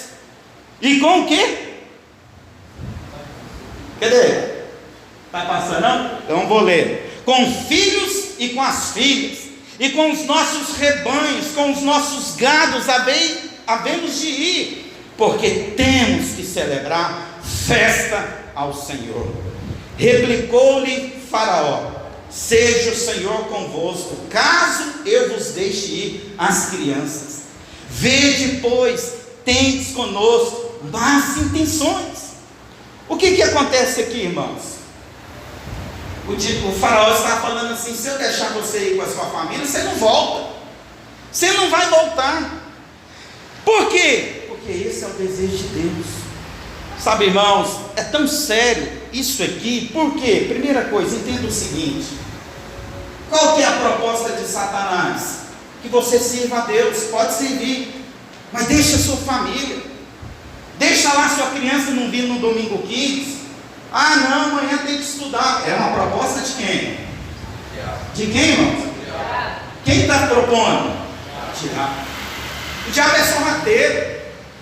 e com o quê? Cadê? Está passando não? Então vou ler. Com filhos e com as filhas, e com os nossos rebanhos, com os nossos gados, havemos de ir, porque temos que celebrar festa ao Senhor. Replicou-lhe Faraó: seja o Senhor convosco, caso eu vos deixe ir as crianças. Vede, pois, tendes conosco más intenções. O que acontece aqui, irmãos? O Faraó está falando assim: se eu deixar você ir com a sua família, você não volta, você não vai voltar. Por quê? Porque esse é o desejo de Deus. Sabe, irmãos, é tão sério isso aqui. Por quê? Primeira coisa, entenda o seguinte: qual que é a proposta de Satanás? Que você sirva a Deus. Pode servir, mas deixa a sua família, deixa lá sua criança não vir no domingo 15. Ah não, amanhã tem que estudar. É uma proposta de quem? De quem, irmãos? Quem está propondo? O diabo é sorrateiro.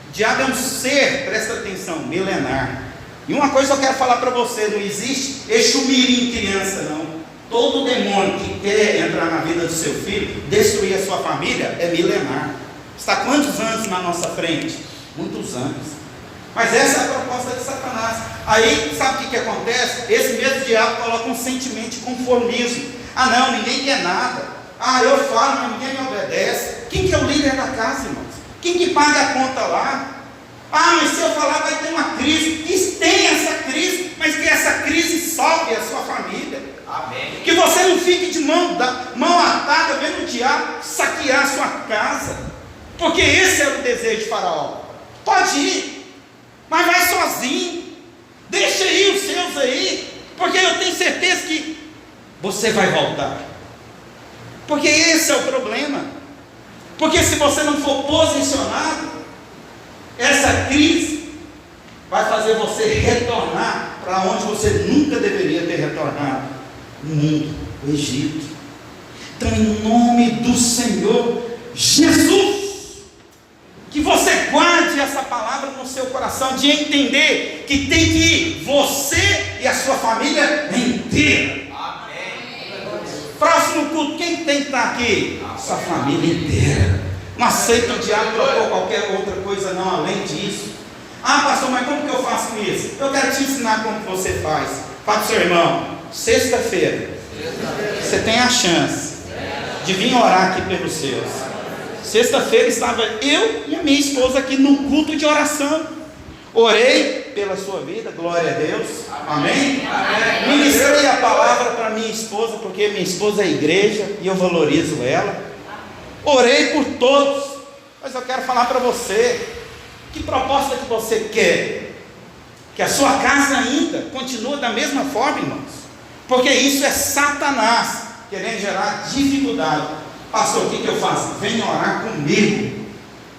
O diabo é um ser, presta atenção, milenar. E uma coisa eu quero falar para você: não existe Exu-mirim criança não. Todo demônio que quer entrar na vida do seu filho, destruir a sua família, é milenar. Está quantos anos na nossa frente? Muitos anos. Mas essa é a proposta de Satanás. Aí, sabe o que acontece? Esse mesmo diabo coloca um sentimento de conformismo. Ah não, ninguém quer nada. Ah, eu falo, mas ninguém me obedece. Quem que é o líder da casa, irmãos? Quem que paga a conta lá? Ah, mas se eu falar vai ter uma crise. Que tem essa crise, mas que essa crise salve a sua família. Amém. Que você não fique de mão atada vendo o diabo saquear a sua casa. Porque esse é o desejo de Faraó. Pode ir, mas vai sozinho. Deixa aí os seus aí, porque eu tenho certeza que você vai voltar. Porque esse é o problema. Porque se você não for posicionado, essa crise vai fazer você retornar para onde você nunca deveria ter retornado: o mundo, o Egito. Então, em nome do Senhor Jesus, que você guarde essa palavra no seu coração, de entender que tem que ir você e a sua família inteira. Amém. Próximo culto, quem tem que estar aqui? Sua família inteira. Não aceita o diabo propor qualquer outra coisa não além disso. Ah, pastor, mas como que eu faço isso? Eu quero te ensinar como que você faz. Fala para o seu irmão, sexta-feira, você tem a chance de vir orar aqui pelos seus. Sexta-feira estava eu e a minha esposa aqui no culto de oração. Orei pela sua vida, glória a Deus. Amém? Amém. Ministrei a palavra para minha esposa, porque minha esposa é igreja e eu valorizo ela. Orei por todos, mas eu quero falar para você, que proposta que você quer? Que a sua casa ainda continue da mesma forma, irmãos? Porque isso é Satanás querendo gerar dificuldade. Pastor, o que eu faço? Venha orar comigo,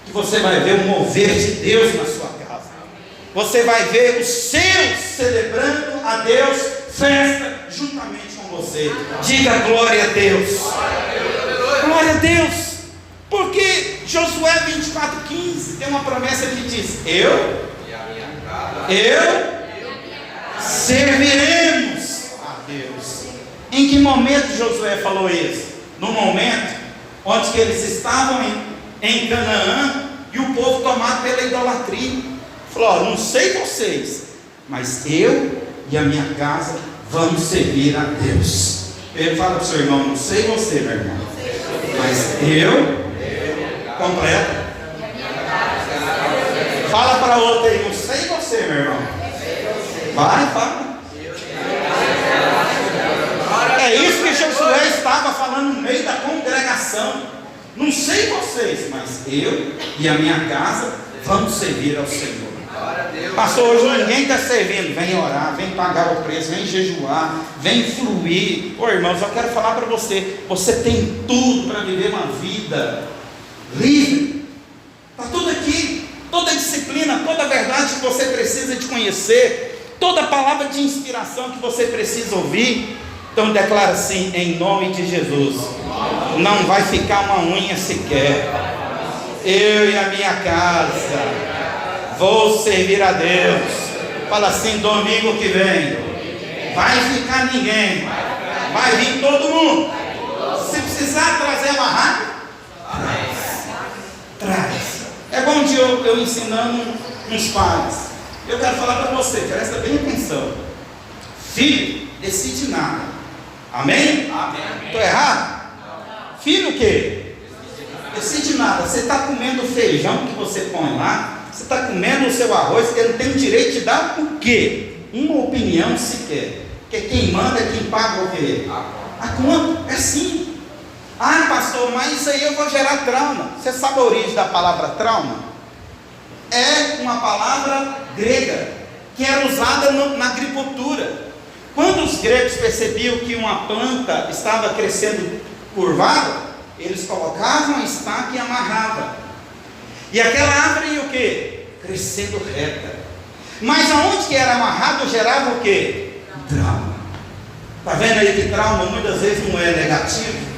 que você vai ver o mover de Deus na sua casa. Você vai ver os seus celebrando a Deus festa juntamente com você. Diga glória a Deus. Glória a Deus. Porque Josué 24:15 tem uma promessa que diz: eu serviremos a Deus. Em que momento Josué falou isso? No momento onde que eles estavam em Canaã e o povo tomado pela idolatria. Falou: não sei vocês, mas eu e a minha casa vamos servir a Deus. Ele fala para o seu irmão: não sei você, meu irmão, mas eu completa. Fala para outro aí: não sei você, meu irmão. Vai, fala. É isso que Josué estava falando no meio da congregação. Não sei vocês, mas eu e a minha casa vamos servir ao Senhor. Pastor, hoje ninguém está servindo. Vem orar, vem pagar o preço, vem jejuar, vem fluir. Ô irmãos, eu quero falar para você: você tem tudo para viver uma vida livre. Está tudo aqui. Toda a disciplina, toda a verdade que você precisa de conhecer, toda a palavra de inspiração que você precisa ouvir. Então declara assim: em nome de Jesus, não vai ficar uma unha sequer. Eu e a minha casa vou servir a Deus. Fala assim: domingo que vem vai ficar ninguém, vai vir todo mundo. Se precisar trazer uma rádio, traz. É bom dia eu ensinando uns pais. Eu quero falar para você, presta bem atenção. Filho decide nada. Amém? Estou errado? Não. Filho o quê? Decide nada. Você está comendo o feijão que você põe lá, você está comendo o seu arroz, ele não tem o direito de dar o quê? Uma opinião sequer. Porque quem manda é quem paga o quê? A conta. É assim. Ah, pastor, mas isso aí eu vou gerar trauma. Você sabe a origem da palavra trauma? É uma palavra grega que era usada na agricultura. Quando os gregos percebiam que uma planta estava crescendo curvada, eles colocavam a estaca e amarravam. E aquela árvore ia o quê? Crescendo reta. Mas aonde que era amarrado gerava o quê? Trauma. Está vendo aí que trauma muitas vezes não é negativo?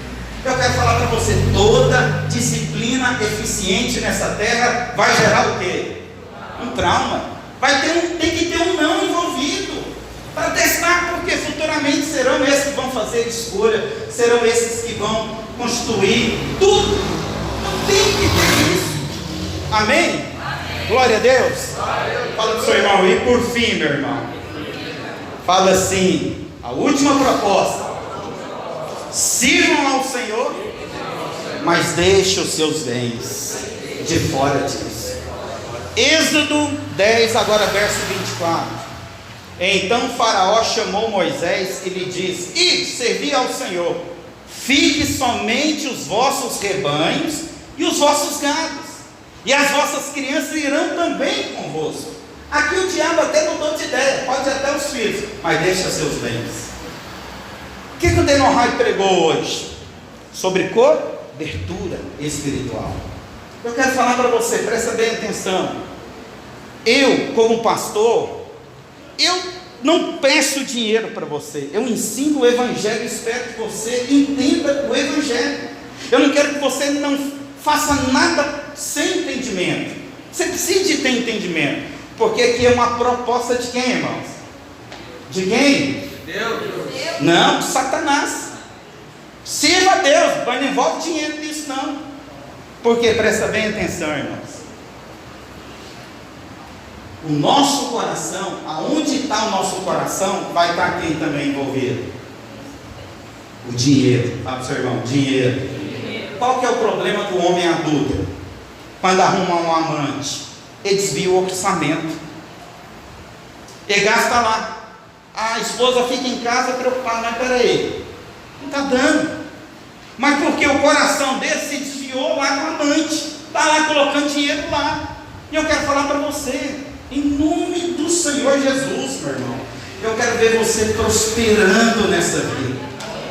Eu quero falar para você: toda disciplina eficiente nessa terra vai gerar o quê? Um trauma. Tem que ter um não envolvido para testar, porque futuramente serão esses que vão fazer escolha, serão esses que vão construir tudo. Não tem que ter isso. Amém? Amém. Glória a Deus. Fala para o seu irmão: e por fim, meu irmão, fala assim, a última proposta: sirvam ao Senhor, mas deixe os seus bens de fora disso. Êxodo 10, agora verso 24. Então Faraó chamou Moisés e lhe disse: ide, servi ao Senhor, fique somente os vossos rebanhos e os vossos gados, e as vossas crianças irão também convosco. Aqui o diabo até mudou de ideia, pode até os filhos, mas deixa seus bens. O que o Denohai pregou hoje? Sobre cobertura espiritual. Eu quero falar para você, presta bem atenção. Eu, como pastor, eu não peço dinheiro para você, eu ensino o Evangelho, espero que você entenda o Evangelho. Eu não quero que você não faça nada sem entendimento. Você precisa de ter entendimento, porque aqui é uma proposta de quem, irmãos? De quem? Deus. Não, de Satanás. Sirva a Deus, mas não envolve dinheiro nisso não. Porque presta bem atenção, irmãos. O nosso coração, aonde está o nosso coração, vai estar quem também envolvido? O dinheiro. Fala para o seu irmão, dinheiro. Qual que é o problema do homem adulto? Quando arruma um amante, ele desvia o orçamento. Ele gasta lá. A esposa fica em casa preocupada, mas peraí, não está dando. Mas porque o coração dele se desviou lá com a amante, está lá colocando dinheiro lá. E eu quero falar para você, em nome do Senhor Jesus, meu irmão, eu quero ver você prosperando nessa vida.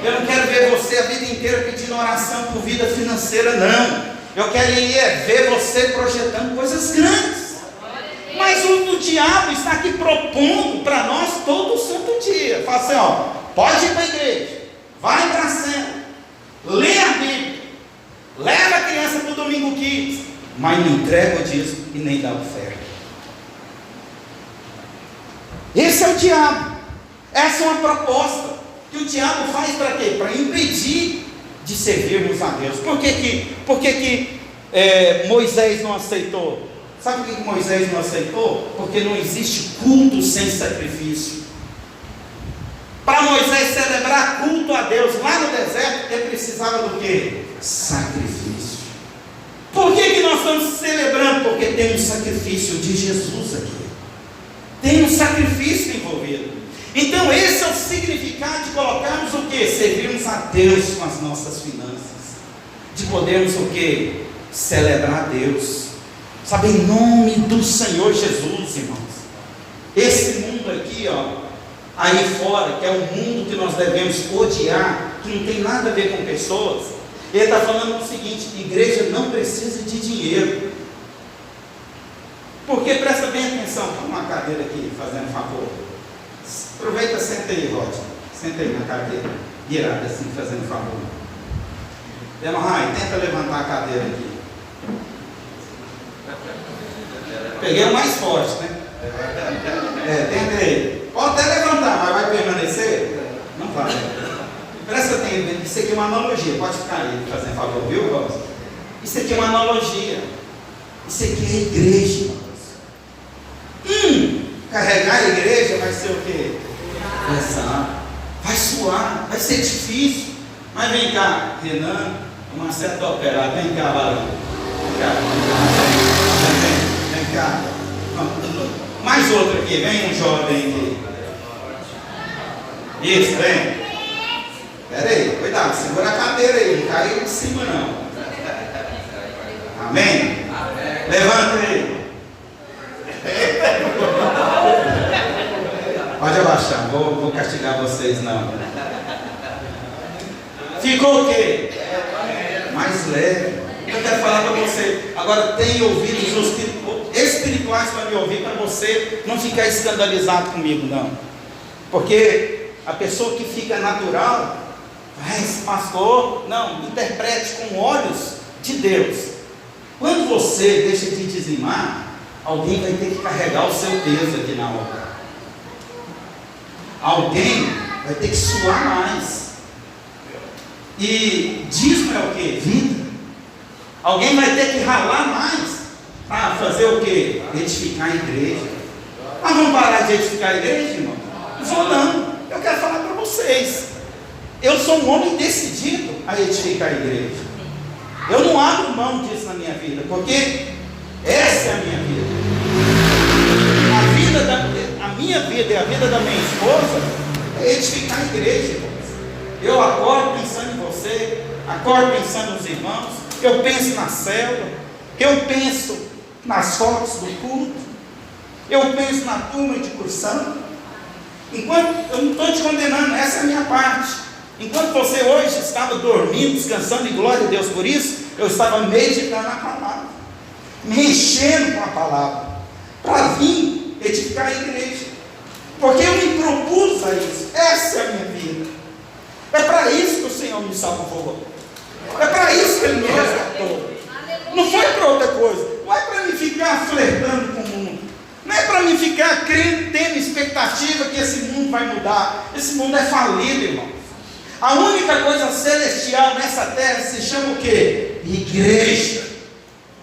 Eu não quero ver você a vida inteira pedindo oração por vida financeira, não. Eu quero ver você projetando coisas grandes. Mas o diabo está aqui propondo para nós todo santo dia. Fala assim, ó, pode ir para a igreja, vai para a cena, lê a Bíblia, leva a criança para o domingo 15, mas não entrega o dízimo e nem dá oferta. Esse é o diabo. Essa é uma proposta que o diabo faz para quê? Para impedir de servirmos a Deus. Por que Moisés não aceitou? Sabe por que Moisés não aceitou? Porque não existe culto sem sacrifício. Para Moisés celebrar culto a Deus lá no deserto, ele precisava do quê? Sacrifício. Por que nós estamos celebrando? Porque tem um sacrifício de Jesus aqui. Tem um sacrifício envolvido. Então esse é o significado de colocarmos o quê? Servirmos a Deus com as nossas finanças. De podermos o quê? Celebrar a Deus. Sabe, em nome do Senhor Jesus, irmãos. Esse mundo aqui, ó, aí fora, que é um mundo que nós devemos odiar, que não tem nada a ver com pessoas. Ele está falando o seguinte: igreja não precisa de dinheiro. Porque presta bem atenção, toma uma cadeira aqui, fazendo favor. Aproveita, senta aí, Rod. Senta aí na cadeira, virada assim, fazendo favor. Rai, tenta levantar a cadeira aqui. Peguei o mais forte, né? Tentei. Pode até levantar, mas vai permanecer? Não vai. Presta atenção, isso aqui é uma analogia. Pode ficar aí, fazendo favor, viu, Rosa? Isso aqui é uma analogia. Isso aqui é a igreja, irmãos. Carregar a igreja vai ser o quê? Vai suar, vai ser difícil. Mas vem cá, Renan, o Marcelo está operado. Vem cá, Barão. Vem cá. Mais outro aqui, vem um jovem aqui. Isso, vem. Espera aí, cuidado, segura a cadeira aí, não caiu de cima não. Amém? Levanta aí. Pode abaixar, vou castigar vocês não. Ficou o quê? Mais leve. Eu quero falar para você. Agora tem ouvidos espirituais para me ouvir, para você não ficar escandalizado comigo, não. Porque a pessoa que fica natural, pastor, não, interprete com olhos de Deus. Quando você deixa de dizimar, alguém vai ter que carregar o seu peso aqui na obra. Alguém vai ter que suar mais. E dízimo é o que? Vida. Alguém vai ter que ralar mais para fazer o que? Edificar a igreja. Mas vamos parar de edificar a igreja, irmão? Não vou não. Eu quero falar para vocês. Eu sou um homem decidido a edificar a igreja. Eu não abro mão disso na minha vida, porque essa é a minha vida. A minha vida e a vida da minha esposa é edificar a igreja, irmãos. Eu acordo pensando em você, acordo pensando nos irmãos, eu penso na célula, eu penso nas fotos do culto, eu penso na turma de cursão. Enquanto eu não estou te condenando, essa é a minha parte. Enquanto você hoje estava dormindo, descansando, e glória a Deus por isso, eu estava meditando na palavra, me enchendo com a palavra, para vir edificar a igreja, porque eu me propus a isso. Essa é a minha vida. É para isso que o Senhor me salvou. É para isso que Ele me resgatou. Não foi para outra coisa. Não é para me ficar flertando com o mundo. Não é para me ficar crendo, tendo expectativa que esse mundo vai mudar. Esse mundo é falido, irmão. A única coisa celestial nessa terra se chama o quê? Igreja.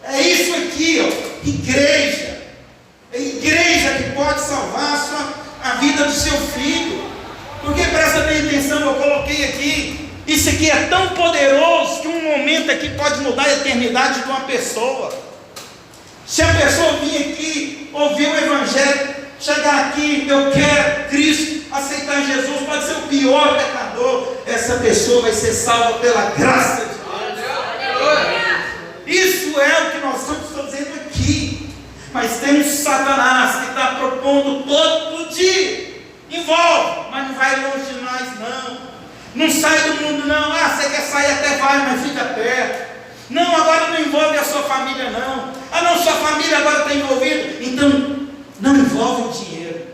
É isso aqui, ó, igreja. É igreja que pode salvar a vida do seu filho. Porque presta bem atenção, eu coloquei aqui. Isso aqui é tão poderoso que um momento aqui pode mudar a eternidade de uma pessoa. Se a pessoa vir aqui, ouvir o Evangelho, chegar aqui, eu quero Cristo, aceitar Jesus, pode ser o pior pecador, essa pessoa vai ser salva pela graça de Deus. Isso é o que nós estamos fazendo aqui. Mas tem um Satanás que está propondo todo dia. Envolve, mas não vai longe de nós não. Não sai do mundo não. Você quer sair até vai, mas fica perto. Não, agora não envolve a sua família não. Não, sua família agora está envolvida. Então, não envolve o dinheiro.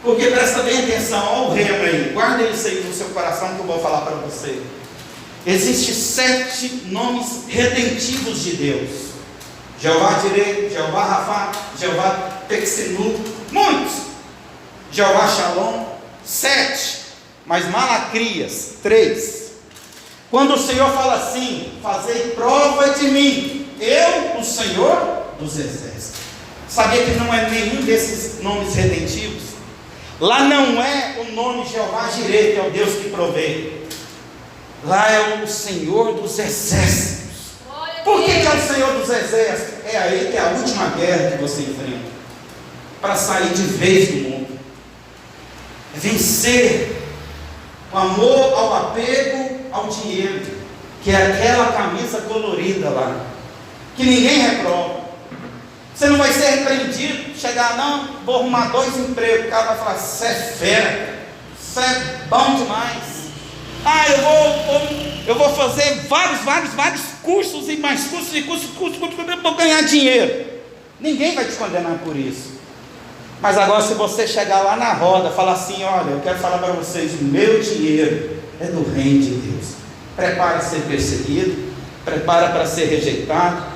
Porque presta bem atenção, olha o rema aí. Guarda isso aí no seu coração que eu vou falar para você. Existem 7 nomes redentivos de Deus. Jeová Jireh, Jeová Rafá, Jeová Teksenu, muitos. Jeová Shalom, 7. Mas Malaquias, 3. Quando o Senhor fala assim, fazei prova de mim, eu, o Senhor dos Exércitos. Sabia que não é nenhum desses nomes redentivos? Lá não é o nome Jeová Jireh, que é o Deus que provê. Lá é o Senhor dos Exércitos. Por que é o Senhor dos Exércitos? É aí que é a última guerra que você enfrenta. Para sair de vez do mundo. É vencer o amor ao apego ao dinheiro. Que é aquela camisa colorida lá. Que ninguém reprova. Você não vai ser repreendido. Chegar, não, vou arrumar 2 empregos. O cara vai falar, você é fera. Você é bom demais. Eu vou fazer vários cursos e mais cursos e cursos para ganhar dinheiro. Ninguém vai te condenar por isso. Mas agora se você chegar lá na roda, falar assim, olha, eu quero falar para vocês, o meu dinheiro é do reino de Deus. Prepara para ser perseguido, prepara para ser rejeitado.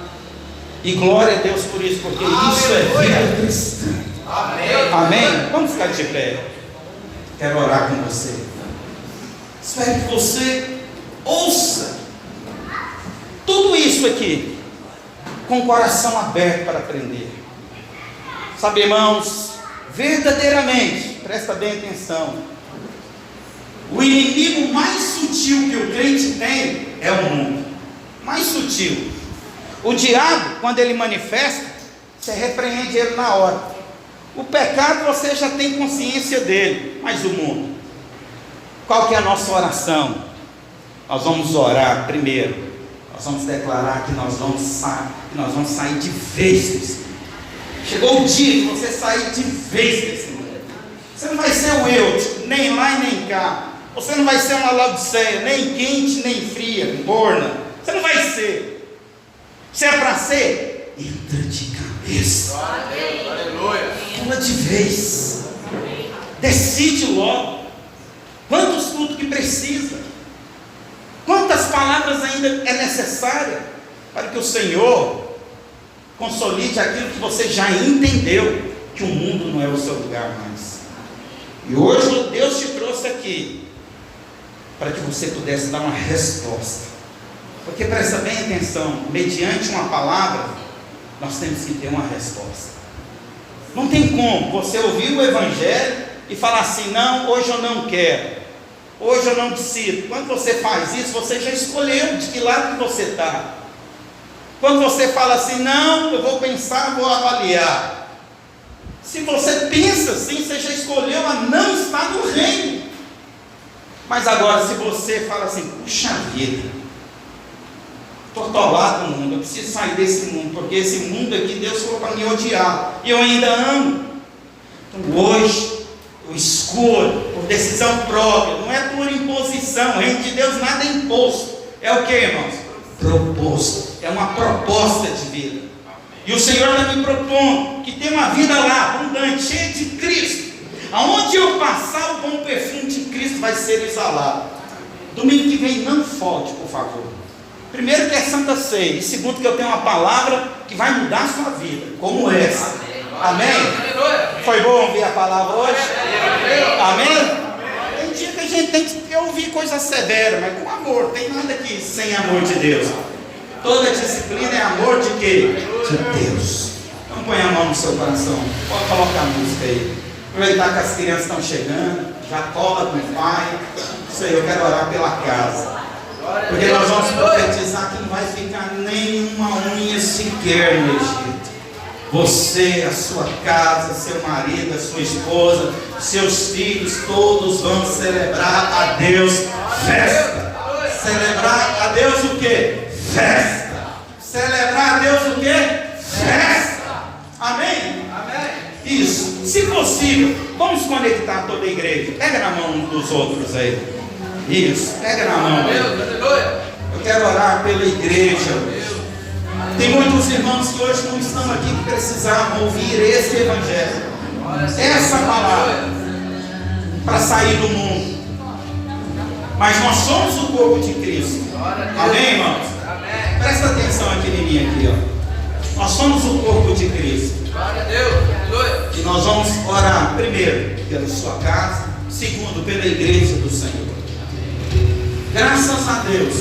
E glória a Deus por isso, porque isso é vida cristã. Amém? Vamos ficar de pé. Quero orar com você. Espero que você ouça tudo isso aqui com o coração aberto para aprender. Sabe, irmãos, verdadeiramente, presta bem atenção, o inimigo mais sutil que o crente tem é o mundo. Mais sutil. O diabo, quando ele manifesta, você repreende ele na hora. O pecado você já tem consciência dele, mas o mundo. Qual que é a nossa oração? Nós vamos orar primeiro. Nós vamos declarar que nós vamos sair de vez desse mundo. Chegou o dia de você sair de vez desse mundo. Você não vai ser o eu, nem lá e nem cá. Você não vai ser uma Laodiceia, nem quente, nem fria, morna. Você não vai ser. Se é para ser, entra de cabeça. Aleluia. Pula de vez. Decide logo. Quantos cultos que precisa? Quantas palavras ainda é necessária para que o Senhor consolide aquilo que você já entendeu, que o mundo não é o seu lugar mais. E hoje Deus te trouxe aqui para que você pudesse dar uma resposta. Porque presta bem atenção, mediante uma palavra, nós temos que ter uma resposta. Não tem como você ouvir o Evangelho e falar assim, não, hoje eu não quero. Hoje eu não decido. Quando você faz isso, você já escolheu de que lado que você está. Quando você fala assim, não, eu vou pensar, vou avaliar. Se você pensa assim, você já escolheu a não estar no reino. Mas agora, se você fala assim, puxa vida, estou atolado no mundo, eu preciso sair desse mundo, porque esse mundo aqui Deus falou para me odiar, e eu ainda amo. Então hoje, eu escolho por decisão própria, não é por imposição. O reino de Deus nada é imposto. É o que, irmãos? Proposto. É uma proposta de vida. E o Senhor está me propondo que tem uma vida lá, abundante, cheia de Cristo. Aonde eu passar, o bom perfume de Cristo vai ser exalado. Domingo que vem não falte, por favor. Primeiro que é Santa Ceia, e segundo que eu tenho uma palavra que vai mudar a sua vida, como essa. Amém? Foi bom ouvir a palavra hoje? Amém? Tem dia que a gente tem que ouvir coisa severa, mas com amor. Tem nada aqui sem amor de Deus. Toda disciplina é amor de quê? De Deus. Então põe a mão no seu coração. Pode colocar a música aí. Aproveitar que as crianças estão chegando. Já cola com o pai. Isso aí, eu quero orar pela casa. Porque nós vamos profetizar que não vai ficar nenhuma unha sequer no Egito. Você, a sua casa, seu marido, a sua esposa, seus filhos, todos vão celebrar a Deus festa. Celebrar a Deus o quê? Festa. Celebrar a Deus o quê? Festa. Amém? Amém. Isso. Se possível, vamos conectar toda a igreja. Pega na mão um dos outros aí. Isso. Pega na mão aí. Eu quero orar pela igreja. Tem muitos irmãos que hoje não estão aqui que precisavam ouvir esse evangelho, essa palavra, para sair do mundo. Mas nós somos o corpo de Cristo. Amém, irmãos? Presta atenção aqui em mim aqui, ó. Nós somos o corpo de Cristo. E nós vamos orar primeiro pela sua casa, segundo pela igreja do Senhor. Graças a Deus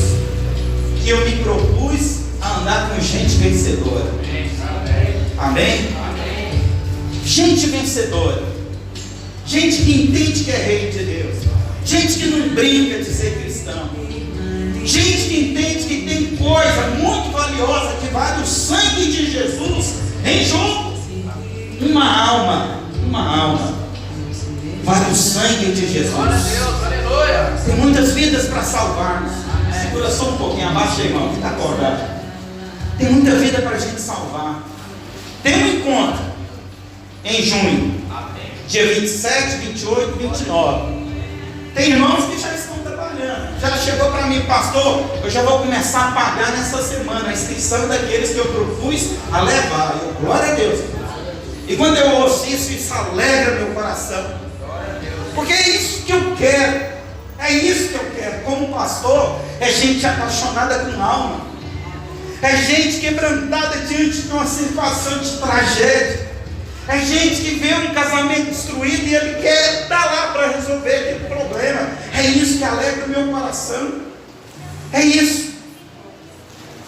que eu me propus a andar com gente vencedora. Amém? Gente vencedora. Gente que entende que é reino de Deus. Gente que não brinca de ser cristão. Gente que entende que tem coisa muito valiosa que vale o sangue de Jesus em jogo. Uma alma. Vale o sangue de Jesus. Tem muitas vidas para salvarmos. Segura só um pouquinho, abaixa aí, irmão, fica acordado. Tem muita vida para a gente salvar. Tem um encontro em junho, dia 27, 28, 29. Tem irmãos que já estão trabalhando. Já chegou para mim, pastor, eu já vou começar a pagar nessa semana a inscrição daqueles que eu propus a levar. Glória a Deus. E quando eu ouço isso alegra meu coração. Porque é isso que eu quero. É isso que eu quero. Como pastor, é gente apaixonada com alma. É gente quebrantada diante de uma situação de tragédia. É gente que vê um casamento destruído e ele quer estar lá para resolver aquele problema. É isso que alegra o meu coração. É isso.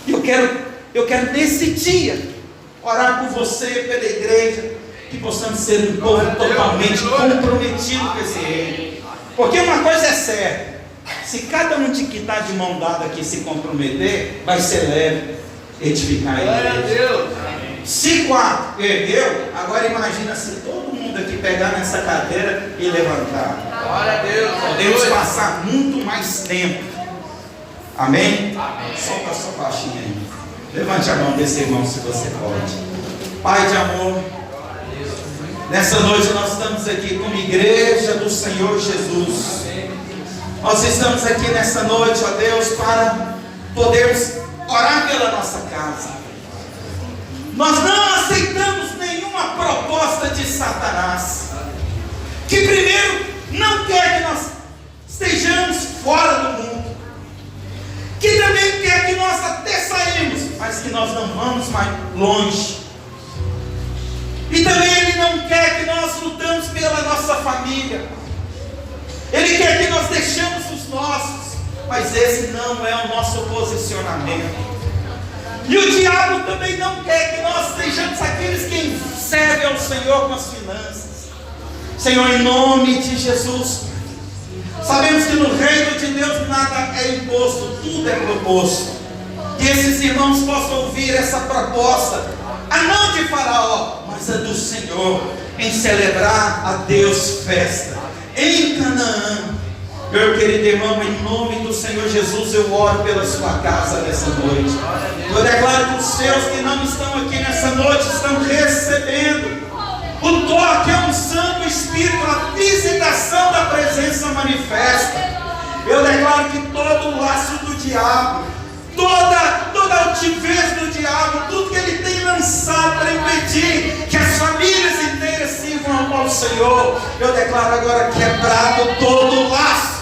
Eu quero nesse dia orar por você, pela igreja, que possamos ser um povo totalmente comprometido com esse reino. Porque uma coisa é certa: se cada um que está de mão dada aqui se comprometer, vai ser leve edificar a igreja. Se 4 ergueu, agora imagina se todo mundo aqui pegar nessa cadeira e levantar. Glória a Deus. Podemos passar muito mais tempo. Amém? Solta a sua baixinha aí. Levante a mão desse irmão se você pode. Pai de amor, nessa noite nós estamos aqui como igreja do Senhor Jesus. Nós estamos aqui nessa noite, ó Deus, para podermos orar pela nossa casa. Nós não aceitamos nenhuma proposta de Satanás, que primeiro não quer que nós estejamos fora do mundo, que também quer que nós até saímos, mas que nós não vamos mais longe. E também Ele não quer que nós lutamos pela nossa família. Ele quer que nós deixemos os nossos, mas esse não é o nosso posicionamento. E o diabo também não quer que nós sejamos aqueles que servem ao Senhor com as finanças. Senhor, em nome de Jesus, sabemos que no reino de Deus nada é imposto, tudo é proposto. Que esses irmãos possam ouvir essa proposta, a não de Faraó, mas a do Senhor, em celebrar a Deus festa em Canaã. Meu querido irmão, em nome do Senhor Jesus, eu oro pela sua casa nessa noite. Eu declaro que os seus que não estão aqui nessa noite estão recebendo o toque, a unção do Espírito, a visitação da presença manifesta. Eu declaro que todo o laço do diabo, toda a altivez do diabo, tudo que ele tem lançado para impedir que as famílias inteiras sirvam ao Senhor, eu declaro agora quebrado todo o laço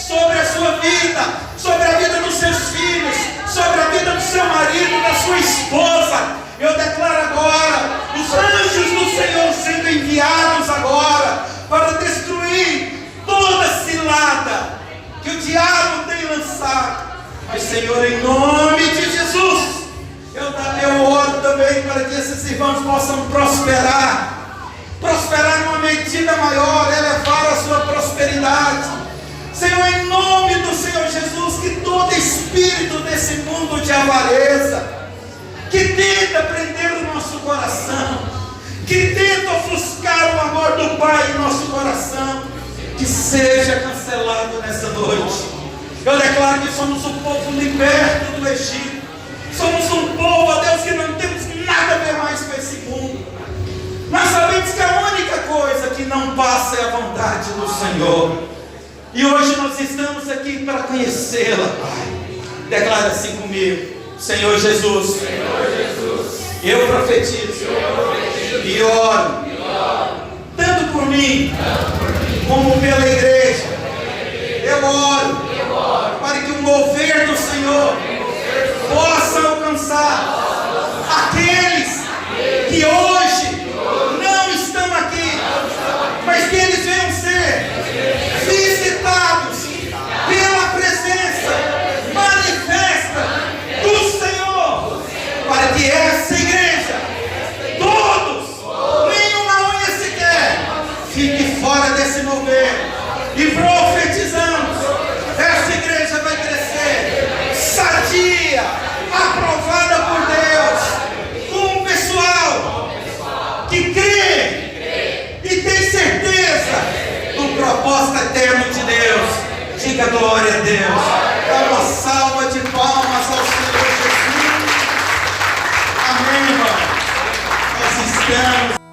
sobre a sua vida, sobre a vida dos seus filhos, sobre a vida do seu marido, da sua esposa. Eu declaro agora os anjos do Senhor sendo enviados agora para destruir toda cilada que o diabo tem lançado. Mas, Senhor, em nome de Jesus, esses irmãos possam prosperar numa medida maior, elevar a sua prosperidade. Senhor, em nome do Senhor Jesus, que todo espírito desse mundo de avareza, que tenta prender o nosso coração, que tenta ofuscar o amor do Pai em nosso coração, que seja cancelado nessa noite. Eu declaro que somos um povo liberto do Egito. Somos um povo, ó Deus, que não temos nada a ver mais com esse mundo. Nós sabemos que a única coisa que não passa é a vontade do Senhor. E hoje nós estamos aqui para conhecê-la, Pai. Declara assim comigo: Senhor Jesus, eu profetizo e oro, tanto por mim como pela igreja. Eu oro para que o mover do Senhor possa alcançar aqueles que hoje não estão aqui, mas que eles venham ser visitados pela presença manifesta do Senhor, para que essa igreja, todos, nenhuma unha sequer, fique fora desse mover. E profetizamos, essa igreja vai crescer sadia, aprovada por Deus, com um pessoal que crê e tem certeza do propósito eterno de Deus. Diga glória a Deus. Dá uma salva de palmas ao Senhor Jesus. Amém, irmão. Nós estamos